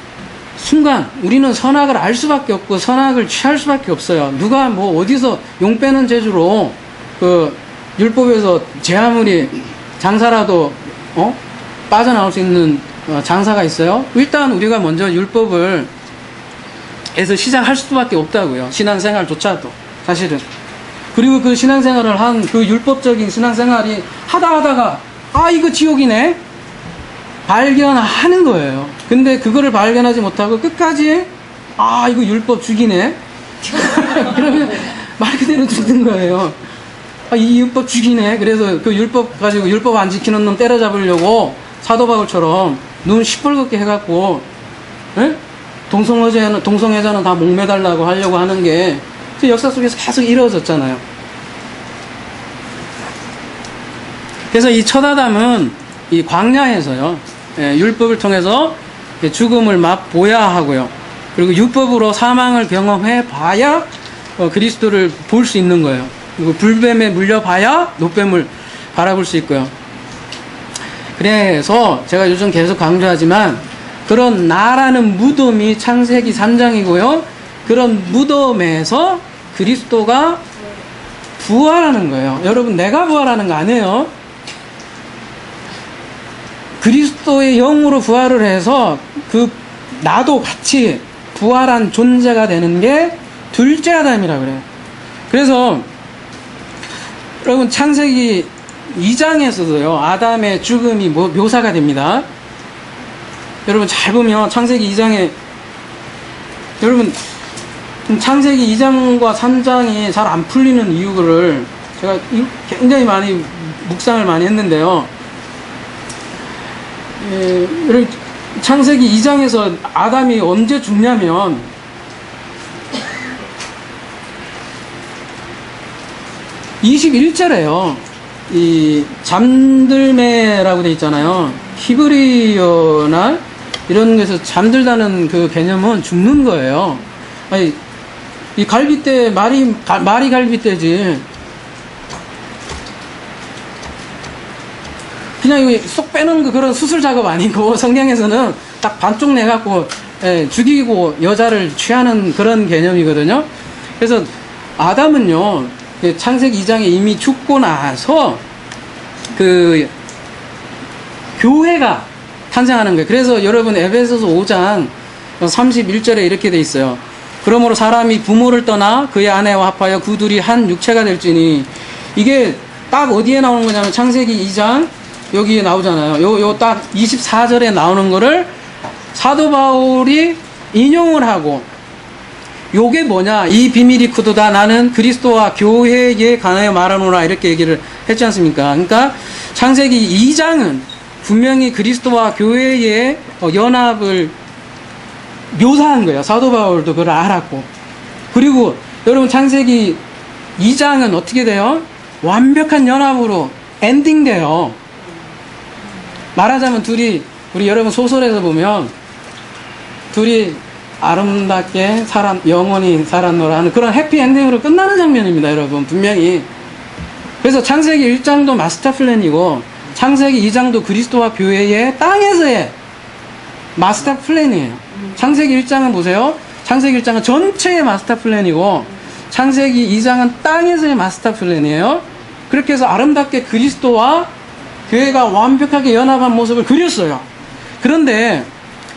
순간 우리는 선악을 알 수밖에 없고 선악을 취할 수밖에 없어요. 누가 뭐 어디서 용 빼는 재주로 그 율법에서 제 아무리 장사라도 빠져나올 수 있는 장사가 있어요? 일단 우리가 먼저 율법을 에서 시작할 수밖에 없다고요. 신앙생활조차도 사실은. 그리고 그 신앙생활을 한 그 율법적인 신앙생활이 하다가 이거 지옥이네 발견하는 거예요. 근데 그거를 발견하지 못하고 끝까지 이거 율법 죽이네 그러면 말 그대로 죽는 거예요. 이 율법 죽이네. 그래서 그 율법 가지고 율법 안 지키는 놈 때려잡으려고 사도바울처럼 눈 시뻘겋게 해갖고 동성애자는 다 목매달라고 하려고 하는 게 그 역사 속에서 계속 이루어졌잖아요. 그래서 이 첫 아담은 이 광야에서요, 율법을 통해서 죽음을 맛보야 하고요. 그리고 율법으로 사망을 경험해 봐야 그리스도를 볼 수 있는 거예요. 그리고 불뱀에 물려봐야 노뱀을 바라볼 수 있고요. 그래서 제가 요즘 계속 강조하지만, 그런 나라는 무덤이 창세기 3장이고요. 그런 무덤에서 그리스도가 부활하는 거예요. 여러분, 내가 부활하는 거 아니에요. 그리스도의 영으로 부활을 해서 나도 같이 부활한 존재가 되는 게 둘째 아담이라고 그래요. 그래서 여러분, 창세기 2장에서도요, 아담의 죽음이 묘사가 됩니다. 여러분 잘 보면 창세기 2장에, 여러분 창세기 2장과 3장이 잘 안 풀리는 이유를 제가 굉장히 많이 묵상을 많이 했는데요. 여러분 창세기 2장에서 아담이 언제 죽냐면, (21절에요) 이 잠들매라고 돼 있잖아요. 히브리어나 이런 데서 잠들다는 그 개념은 죽는 거예요. 아니, 이 갈빗대, 말이 갈빗대지. 그냥 이거 쏙 빼는 그런 수술 작업 아니고, 성경에서는 딱 반쪽 내갖고, 죽이고 여자를 취하는 그런 개념이거든요. 그래서 아담은요, 창세기 2장에 이미 죽고 나서 그 교회가 탄생하는 거예요. 그래서 여러분 에베소서 5장 31절에 이렇게 돼 있어요. 그러므로 사람이 부모를 떠나 그의 아내와 합하여 그 둘이 한 육체가 될지니. 이게 딱 어디에 나오는 거냐면 창세기 2장 여기에 나오잖아요. 요 딱 24절에 나오는 거를 사도 바울이 인용을 하고, 요게 뭐냐, 이 비밀이 크도다 나는 그리스도와 교회에 관하여 말하노라, 이렇게 얘기를 했지 않습니까? 그러니까 창세기 2장은 분명히 그리스도와 교회의 연합을 묘사한 거예요. 사도 바울도 그걸 알았고. 그리고 여러분 창세기 2장은 어떻게 돼요? 완벽한 연합으로 엔딩돼요. 말하자면 둘이, 우리 여러분 소설에서 보면 둘이 아름답게 영원히 살았노라 하는 그런 해피엔딩으로 끝나는 장면입니다, 여러분. 분명히. 그래서 창세기 1장도 마스터 플랜이고, 창세기 2장도 그리스도와 교회의 땅에서의 마스터 플랜이에요. 창세기 1장은 보세요. 창세기 1장은 전체의 마스터 플랜이고, 창세기 2장은 땅에서의 마스터 플랜이에요. 그렇게 해서 아름답게 그리스도와 교회가 완벽하게 연합한 모습을 그렸어요. 그런데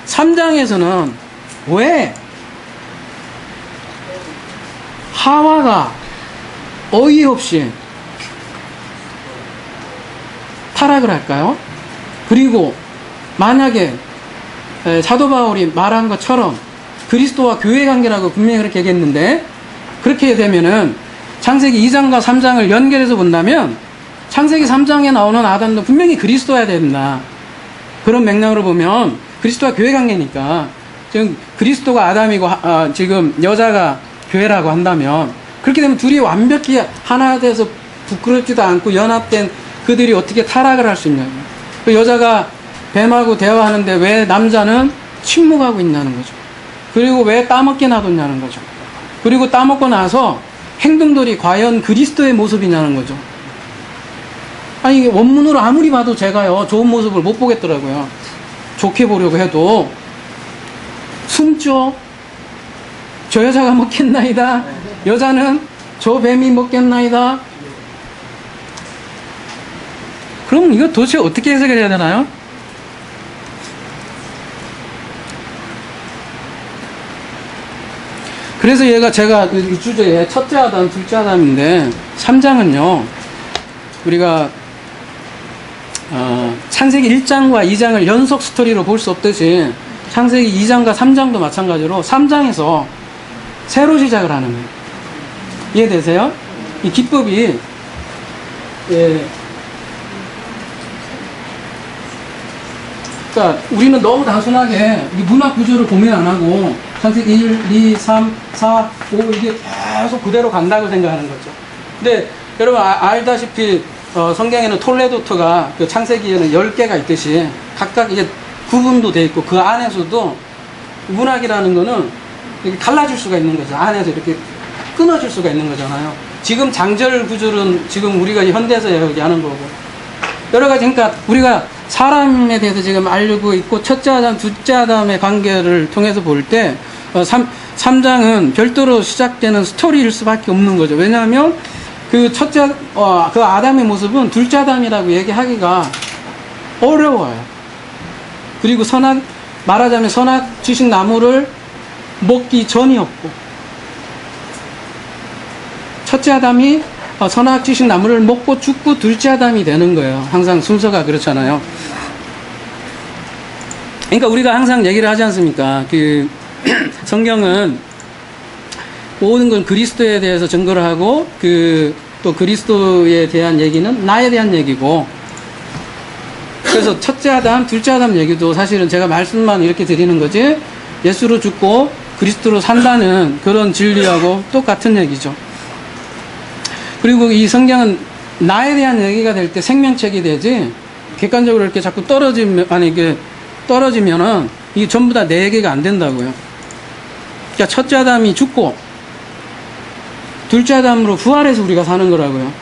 3장에서는 왜 하와가 어이없이 타락을 할까요? 그리고 만약에 사도 바울이 말한 것처럼 그리스도와 교회 관계라고 분명히 그렇게 얘기했는데, 그렇게 되면은 창세기 2장과 3장을 연결해서 본다면 창세기 3장에 나오는 아담도 분명히 그리스도여야 된다. 그런 맥락으로 보면 그리스도와 교회 관계니까, 지금 그리스도가 아담이고 지금 여자가 교회라고 한다면, 그렇게 되면 둘이 완벽히 하나 돼서 부끄럽지도 않고 연합된 그들이 어떻게 타락을 할 수 있냐고요. 그 여자가 뱀하고 대화하는데 왜 남자는 침묵하고 있냐는 거죠. 그리고 왜 따먹게 놔뒀냐는 거죠. 그리고 따먹고 나서 행동들이 과연 그리스도의 모습이냐는 거죠. 아니, 이게 원문으로 아무리 봐도 제가요, 좋은 모습을 못 보겠더라고요. 좋게 보려고 해도. 숨죠. 저 여자가 먹겠나이다. 여자는 저 뱀이 먹겠나이다. 그럼 이거 도대체 어떻게 해석을 해야 되나요? 그래서 제가 이 주제에 첫째 아담, 둘째 아담인데, 3장은요, 우리가 창세기 1장과 2장을 연속 스토리로 볼 수 없듯이 창세기 2장과 3장도 마찬가지로 3장에서 새로 시작을 하는 거예요. 이해되세요? 이 기법이, 그러니까 우리는 너무 단순하게 문학 구조를 고민 안 하고 창세기 1, 2, 3, 4, 5 이게 계속 그대로 간다고 생각하는 거죠. 근데 여러분 알다시피 성경에는 톨레도트가 그 창세기에는 10개가 있듯이 각각 이게 구분도 돼 있고, 그 안에서도 문학이라는 거는 이렇게 갈라질 수가 있는 거죠. 안에서 이렇게 끊어질 수가 있는 거잖아요. 지금 장절 구절은 지금 우리가 현대에서 얘기하는 거고, 여러 가지. 그러니까 우리가 사람에 대해서 지금 알고 있고, 첫째 아담, 둘째 아담의 관계를 통해서 볼 때 3장은 별도로 시작되는 스토리일 수밖에 없는 거죠. 왜냐하면 그 첫째 그 아담의 모습은 둘째 아담이라고 얘기하기가 어려워요. 그리고 말하자면 선악 지식 나무를 먹기 전이었고, 첫째 아담이 선악지식 나무를 먹고 죽고 둘째 아담이 되는 거예요. 항상 순서가 그렇잖아요. 그러니까 우리가 항상 얘기를 하지 않습니까? 그 성경은 모든 건 그리스도에 대해서 증거를 하고 또 그리스도에 대한 얘기는 나에 대한 얘기고, 그래서 첫째 아담, 둘째 아담 얘기도 사실은 제가 말씀만 이렇게 드리는 거지 예수로 죽고 그리스도로 산다는 그런 진리하고 똑같은 얘기죠. 그리고 이 성경은 나에 대한 얘기가 될 때 생명책이 되지, 객관적으로 이렇게 자꾸 떨어지면은 이게 전부 다 내 얘기가 안 된다고요. 그러니까 첫째 아담이 죽고 둘째 아담으로 부활해서 우리가 사는 거라고요.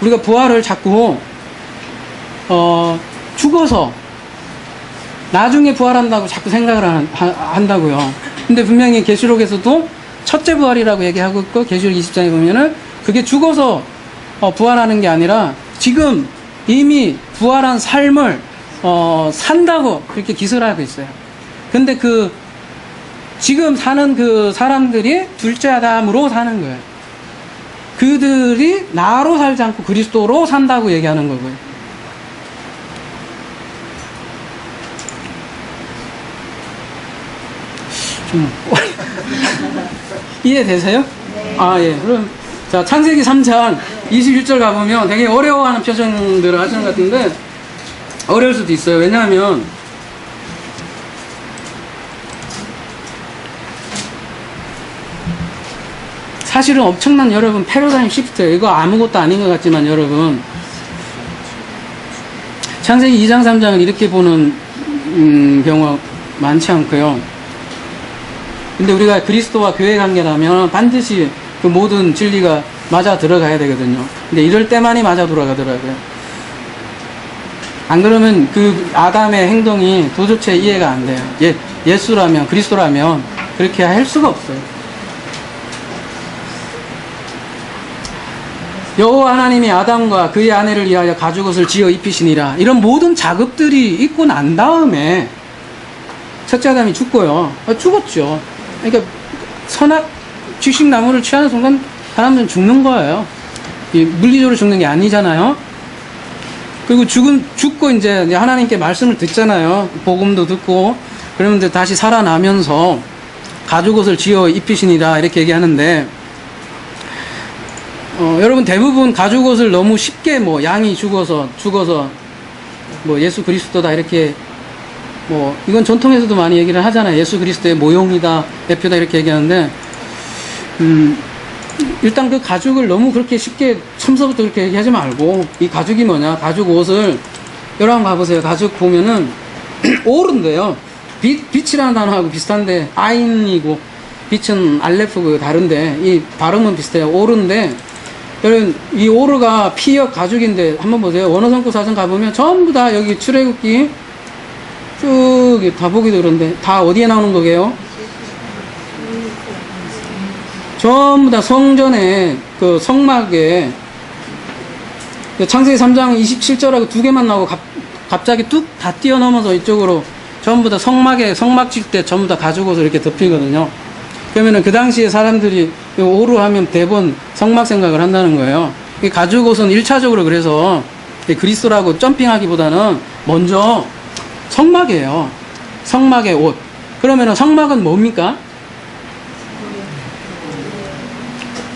우리가 부활을 자꾸 죽어서 나중에 부활한다고 자꾸 생각을 한다고요. 근데 분명히 계시록에서도 첫째 부활이라고 얘기하고 있고, 계시록 20장에 보면은 그게 죽어서 부활하는 게 아니라 지금 이미 부활한 삶을 산다고 그렇게 기술을 하고 있어요. 근데 지금 사는 그 사람들이 둘째 아담으로 사는 거예요. 그들이 나로 살지 않고 그리스도로 산다고 얘기하는 거고요. 좀 이해되세요? 네. 예. 그럼 자, 창세기 3장 21절 가보면 되게 어려워하는 표정들을 하시는 것 같은데 어려울 수도 있어요. 왜냐하면 사실은 엄청난 여러분 패러다임 시프트예요. 이거 아무것도 아닌 것 같지만 여러분, 창세기 2장 3장을 이렇게 보는 경우가 많지 않고요. 근데 우리가 그리스도와 교회 관계라면 반드시 그 모든 진리가 맞아 들어가야 되거든요. 근데 이럴 때만이 맞아 돌아가더라고요. 안 그러면 그 아담의 행동이 도대체 이해가 안 돼요. 예수라면, 그리스도라면 그렇게 할 수가 없어요. 여호와 하나님이 아담과 그의 아내를 위하여 가죽옷을 지어 입히시니라. 이런 모든 작업들이 있고 난 다음에 첫째 아담이 죽고요. 죽었죠. 그러니까 선악 지식 나무를 취하는 순간 사람들은 죽는 거예요. 물리적으로 죽는 게 아니잖아요. 그리고 죽고 이제 하나님께 말씀을 듣잖아요. 복음도 듣고, 그러면 이제 다시 살아나면서 가죽옷을 지어 입히시니라 이렇게 얘기하는데, 여러분 대부분 가죽옷을 너무 쉽게 양이 죽어서 예수 그리스도다 이렇게 이건 전통에서도 많이 얘기를 하잖아요. 예수 그리스도의 모형이다, 대표다 이렇게 얘기하는데, 일단 그 가죽을 너무 그렇게 쉽게 처음서부터 그렇게 얘기하지 말고, 이 가죽이 뭐냐, 가죽 옷을 여러분 가보세요. 가죽 보면은 오른데요. 빛이라는 단어하고 비슷한데 아인이고 빛은 알레프고 다른데 이 발음은 비슷해요. 오른데 여러분 이 오르가 피역 가죽인데 한번 보세요. 원어성구 사전 가보면 전부 다 여기 출애굽기 쭉 다 보기도 그런데 다 어디에 나오는 거게요? 전부 다 성전에 그 성막에 창세기 3장 27절하고 두 개만 나오고 갑자기 뚝 다 뛰어넘어서 이쪽으로 전부 다 성막 칠 때 전부 다 가죽옷을 이렇게 덮이거든요. 그러면은 그 당시에 사람들이 오루 하면 대부분 성막 생각을 한다는 거예요. 이 가죽옷은 1차적으로 그래서 그리스도라고 점핑하기보다는 먼저 성막이에요. 성막의 옷. 그러면은 성막은 뭡니까?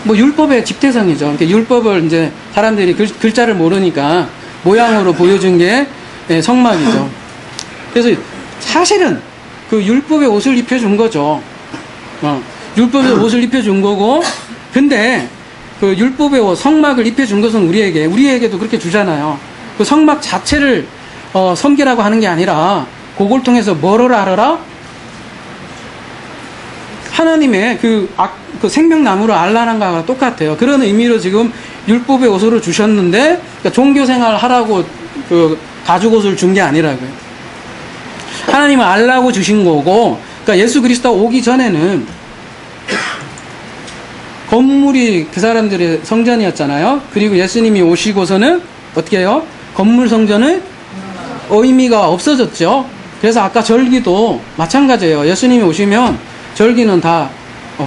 율법의 집대성이죠. 그러니까 율법을 이제 사람들이 글자를 모르니까 모양으로 보여준 게 성막이죠. 그래서 사실은 그 율법의 옷을 입혀준 거죠. 율법의 옷을 입혀준 거고, 근데 그 율법의 옷, 성막을 입혀준 것은 우리에게도 그렇게 주잖아요. 그 성막 자체를 섬기라고 하는 게 아니라 그걸 통해서 뭐를 알아라? 하나님의 그 생명나무를 알라는 거랑 똑같아요. 그런 의미로 지금 율법의 옷을 주셨는데, 그러니까 종교생활 하라고 그 가죽옷을 준 게 아니라고요. 하나님은 알라고 주신 거고, 그러니까 예수 그리스도가 오기 전에는 건물이 그 사람들의 성전이었잖아요. 그리고 예수님이 오시고서는 어떻게 해요? 건물 성전은 의미가 없어졌죠. 그래서 아까 절기도 마찬가지예요. 예수님이 오시면 절기는 다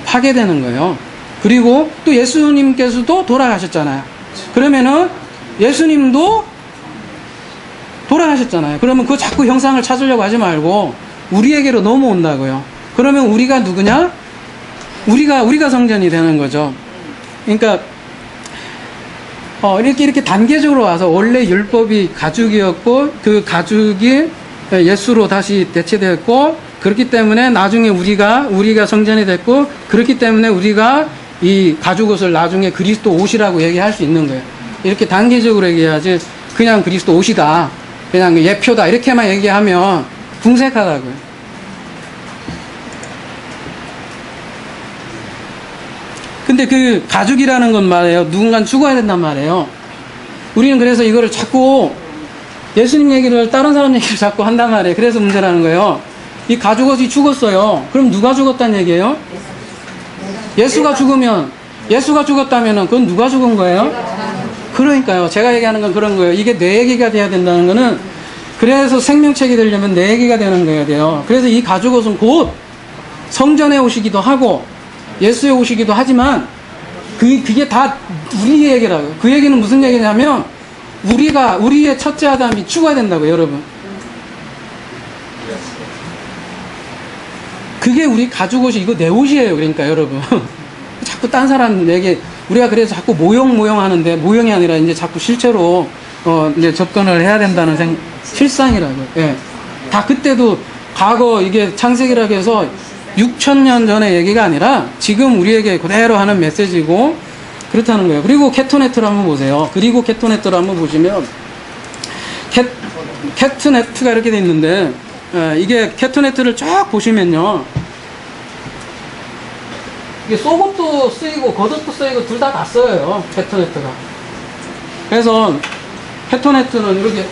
파괴되는 거예요. 그리고 또 예수님께서도 돌아가셨잖아요. 그러면은 예수님도 돌아가셨잖아요. 그러면 그 자꾸 형상을 찾으려고 하지 말고 우리에게로 넘어온다고요. 그러면 우리가 누구냐? 우리가 성전이 되는 거죠. 그러니까 이렇게 단계적으로 와서 원래 율법이 가죽이었고 그 가죽이 예수로 다시 대체됐고 그렇기 때문에 나중에 우리가 성전이 됐고 그렇기 때문에 우리가 이 가죽 옷을 나중에 그리스도 옷이라고 얘기할 수 있는 거예요. 이렇게 단계적으로 얘기해야지 그냥 그리스도 옷이다, 그냥 예표다 이렇게만 얘기하면 궁색하다고요. 근데 그 가죽이라는 건 말이에요, 누군가는 죽어야 된단 말이에요. 우리는 그래서 이거를 자꾸 예수님 얘기를 다른 사람 얘기를 자꾸 한단 말이에요. 그래서 문제라는 거예요. 이 가죽 옷이 죽었어요. 그럼 누가 죽었다는 얘기예요? 예수가 죽었다면은 그건 누가 죽은 거예요? 그러니까요. 제가 얘기하는 건 그런 거예요. 이게 내 얘기가 돼야 된다는 거는, 그래서 생명책이 되려면 내 얘기가 되는 거야 돼요. 그래서 이 가죽 옷은 곧 성전에 오시기도 하고 예수에 오시기도 하지만 그게 다 우리 얘기라고요. 그 얘기는 무슨 얘기냐면 우리의 첫째 아담이 죽어야 된다고요, 여러분. 그게 우리 가죽 옷이, 이거 내 옷이에요. 그러니까 여러분. 자꾸 딴 사람 얘기, 우리가 그래서 자꾸 모형 하는데, 모형이 아니라 이제 자꾸 실제로 이제 접근을 해야 된다는 실상이라고요. 예. 다 그때도 과거 이게 창세기라고 해서 6,000년 전의 얘기가 아니라 지금 우리에게 그대로 하는 메시지고 그렇다는 거예요. 그리고 캐토네트를 한번 보세요. 그리고 캐토네트를 한번 보시면 캐트네트가 이렇게 돼 있는데, 이게 캐토네트를 쫙 보시면요, 이게 속옷도 쓰이고 겉옷도 쓰이고 둘 다 써요, 캐토네트가. 그래서 캐토네트는 이렇게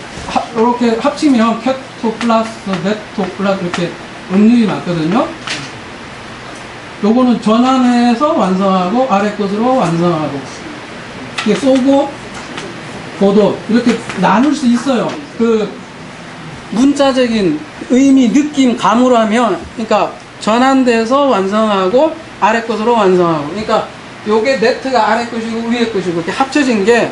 합치면 캐토 플러스 네토 플러스 이렇게 음률이 맞거든요. 요거는 전환해서 완성하고 아래 것으로 완성하고, 이게 속옷, 겉옷 이렇게 나눌 수 있어요. 그 문자적인 의미, 느낌, 감으로 하면, 그러니까 전환돼서 완성하고 아래 것으로 완성하고, 그러니까 요게 네트가 아래 것이고 위에 것이고 이렇게 합쳐진 게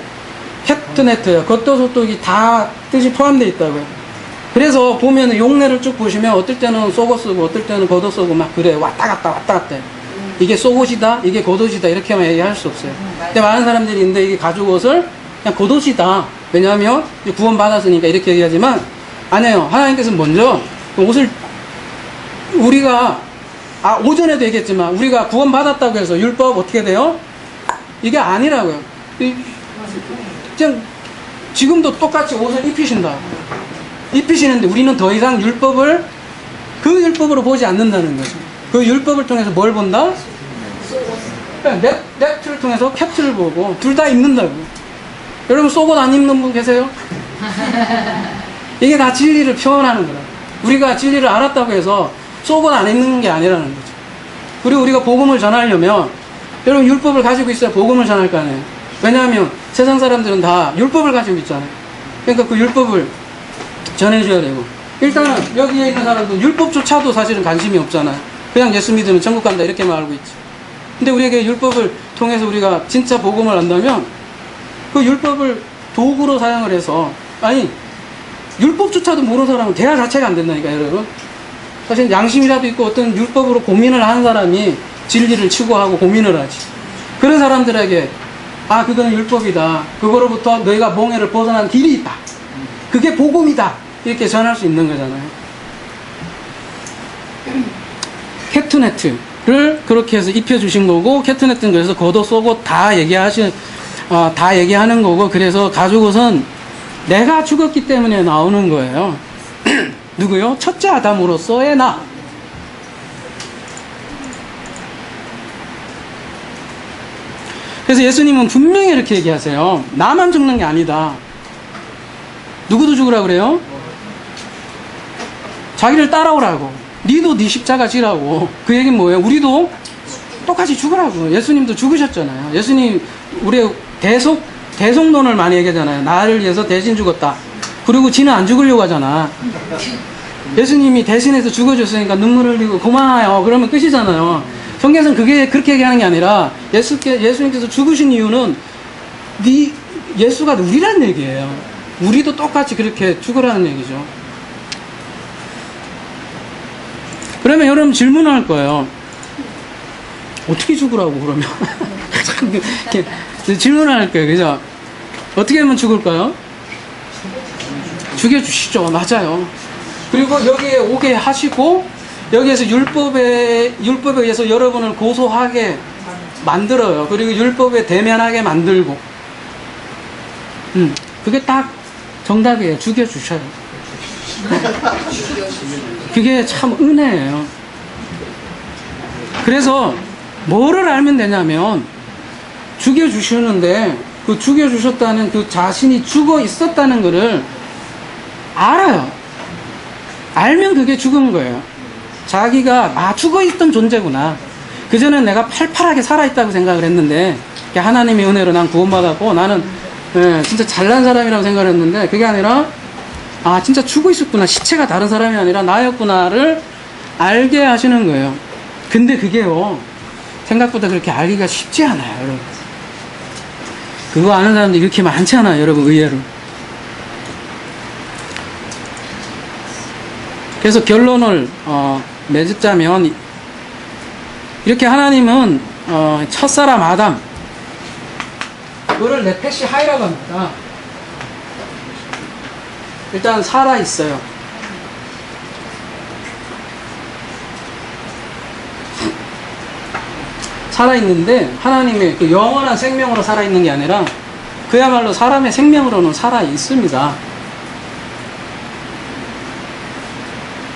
캐트네트예요. 겉도 속도기 다 뜻이 포함되어 있다고요. 그래서 보면 용례를 쭉 보시면 어떨 때는 속옷 쓰고 어떨 때는 겉옷 쓰고 막 그래, 왔다 갔다 이게 속옷이다, 이게 겉옷이다 이렇게만 얘기할 수 없어요. 근데 많은 사람들이 있는데 이게 가죽 옷을 그냥 겉옷이다, 왜냐하면 구원 받았으니까 이렇게 얘기하지만 아니에요. 하나님께서 먼저 옷을, 우리가 오전에도 얘기했지만 우리가 구원 받았다고 해서 율법 어떻게 돼요? 이게 아니라고요. 그냥 지금도 똑같이 옷을 입히시는데 우리는 더 이상 율법을 그 율법으로 보지 않는다는 거죠. 그 율법을 통해서 뭘 본다? 네트를 통해서 캡트를 보고 둘 다 입는다고. 여러분 속옷 안 입는 분 계세요? 이게 다 진리를 표현하는 거라. 우리가 진리를 알았다고 해서 속옷 안 입는 게 아니라는 거죠. 그리고 우리가 복음을 전하려면 여러분 율법을 가지고 있어야 복음을 전할 거 아니에요. 왜냐하면 세상 사람들은 다 율법을 가지고 있잖아요. 그러니까 그 율법을 전해줘야 되고, 일단은 여기에 있는 사람도 율법조차도 사실은 관심이 없잖아요. 그냥 예수 믿으면 천국 간다 이렇게만 알고 있지. 근데 우리에게 율법을 통해서 우리가 진짜 복음을 한다면 그 율법을 도구로 사용을 해서, 아니 율법조차도 모르는 사람은 대화 자체가 안 된다니까 여러분. 사실 양심이라도 있고 어떤 율법으로 고민을 하는 사람이 진리를 추구하고 고민을 하지. 그런 사람들에게 그거는 율법이다, 그거로부터 너희가 몽해를 벗어난 길이 있다, 그게 복음이다 이렇게 전할 수 있는 거잖아요. 캐트네트를 그렇게 해서 입혀주신 거고, 캐트네트는 그래서 겉옷 속옷 다 얘기하는 거고, 그래서 가죽옷은 내가 죽었기 때문에 나오는 거예요. 누구요? 첫째 아담으로서의 나. 그래서 예수님은 분명히 이렇게 얘기하세요. 나만 죽는 게 아니다. 누구도 죽으라고 그래요? 자기를 따라오라고. 니도 니 십자가 지라고. 그 얘기는 뭐예요? 우리도 똑같이 죽으라고. 예수님도 죽으셨잖아요. 예수님 우리의 대속론을 많이 얘기하잖아요. 나를 위해서 대신 죽었다. 그리고 지는 안 죽으려고 하잖아. 예수님이 대신해서 죽어줬으니까 눈물 흘리고 고마워요 그러면 끝이잖아요. 성경에서는 그렇게 얘기하는 게 아니라 예수님께서 죽으신 이유는 예수가 우리란 얘기예요. 우리도 똑같이 그렇게 죽으라는 얘기죠. 그러면 여러분 질문할 거예요. 어떻게 죽으라고 그러면? 질문할 거예요. 그죠? 어떻게 하면 죽을까요? 죽여주시죠. 맞아요. 그리고 여기에 오게 하시고 여기에서 율법에 의해서 여러분을 고소하게 만들어요. 그리고 율법에 대면하게 만들고 그게 딱 정답이에요. 죽여주셔요. 그게 참 은혜예요. 그래서 뭐를 알면 되냐면 죽여주시는데 그 죽여주셨다는 그 자신이 죽어 있었다는 것을 알아요. 알면 그게 죽은 거예요. 자기가 죽어 있던 존재구나. 그전엔 내가 팔팔하게 살아있다고 생각을 했는데 하나님의 은혜로 난 구원받았고 나는 진짜 잘난 사람이라고 생각을 했는데 그게 아니라 진짜 죽어 있었구나. 시체가 다른 사람이 아니라 나였구나를 알게 하시는 거예요. 근데 그게요 생각보다 그렇게 알기가 쉽지 않아요, 여러분. 그거 아는 사람들이 이렇게 많지 않아요, 여러분, 의외로. 그래서 결론을 맺자면 이렇게 하나님은 첫사람 아담 그거를 네페시 하이라고 합니다. 일단 살아있어요. 살아있는데 하나님의 그 영원한 생명으로 살아있는 게 아니라 그야말로 사람의 생명으로는 살아있습니다.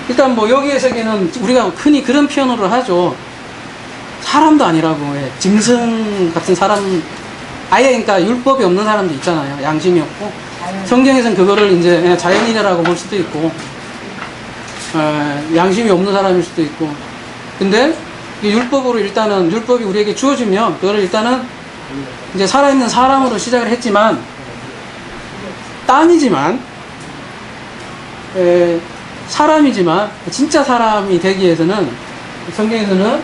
일단 뭐 여기에서는 우리가 흔히 그런 표현으로 하죠. 사람도 아니라고. 짐승 같은 사람, 아예 그러니까 율법이 없는 사람도 있잖아요. 양심이 없고. 성경에서는 그거를 이제 자연인이라고 볼 수도 있고, 양심이 없는 사람일 수도 있고. 근데 율법으로 일단은 율법이 우리에게 주어지면 그거를 일단은 이제 살아있는 사람으로 시작을 했지만 땅이지만 사람이지만 진짜 사람이 되기 위해서는 성경에서는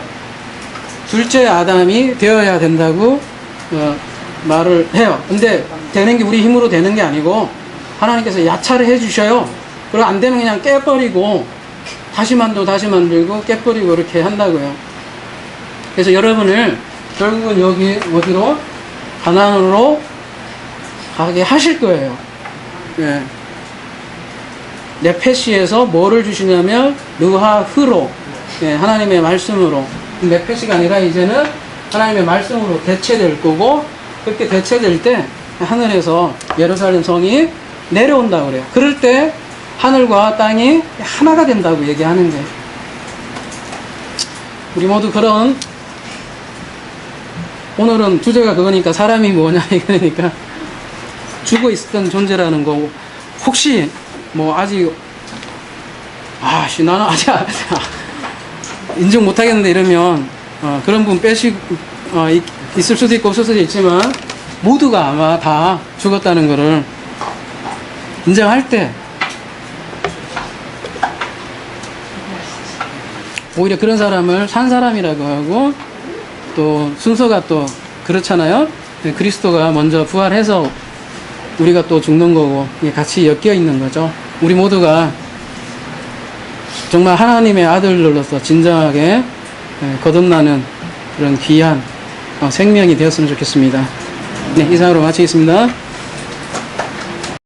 둘째 아담이 되어야 된다고 말을 해요. 근데 되는 게 우리 힘으로 되는 게 아니고 하나님께서 야차를 해주셔요. 그리고 안 되면 그냥 깨버리고 다시 만들고 깨버리고 이렇게 한다고요. 그래서 여러분을 결국은 여기 어디로? 가나안으로 가게 하실 거예요. 예. 네페시에서 뭐를 주시냐면 느하흐로, 하나님의 말씀으로. 네페시가 아니라 이제는 하나님의 말씀으로 대체될 거고, 그렇게 대체될 때 하늘에서 예루살렘 성이 내려온다고 그래요. 그럴 때 하늘과 땅이 하나가 된다고 얘기하는 거예요. 우리 모두 그런, 오늘은 주제가 그거니까 사람이 뭐냐 이거니까 죽어 있었던 존재라는 거고, 혹시 뭐 아직 나는 아직 인정 못하겠는데 이러면 그런 분 빼시고 있을 수도 있고 없을 수도 있지만 모두가 아마 다 죽었다는 거를 인정할 때 오히려 그런 사람을 산 사람이라고 하고, 또 순서가 또 그렇잖아요. 그리스도가 먼저 부활해서 우리가 또 죽는 거고 같이 엮여 있는 거죠. 우리 모두가 정말 하나님의 아들로서 진정하게 거듭나는 그런 귀한 생명이 되었으면 좋겠습니다. 네, 이상으로 마치겠습니다.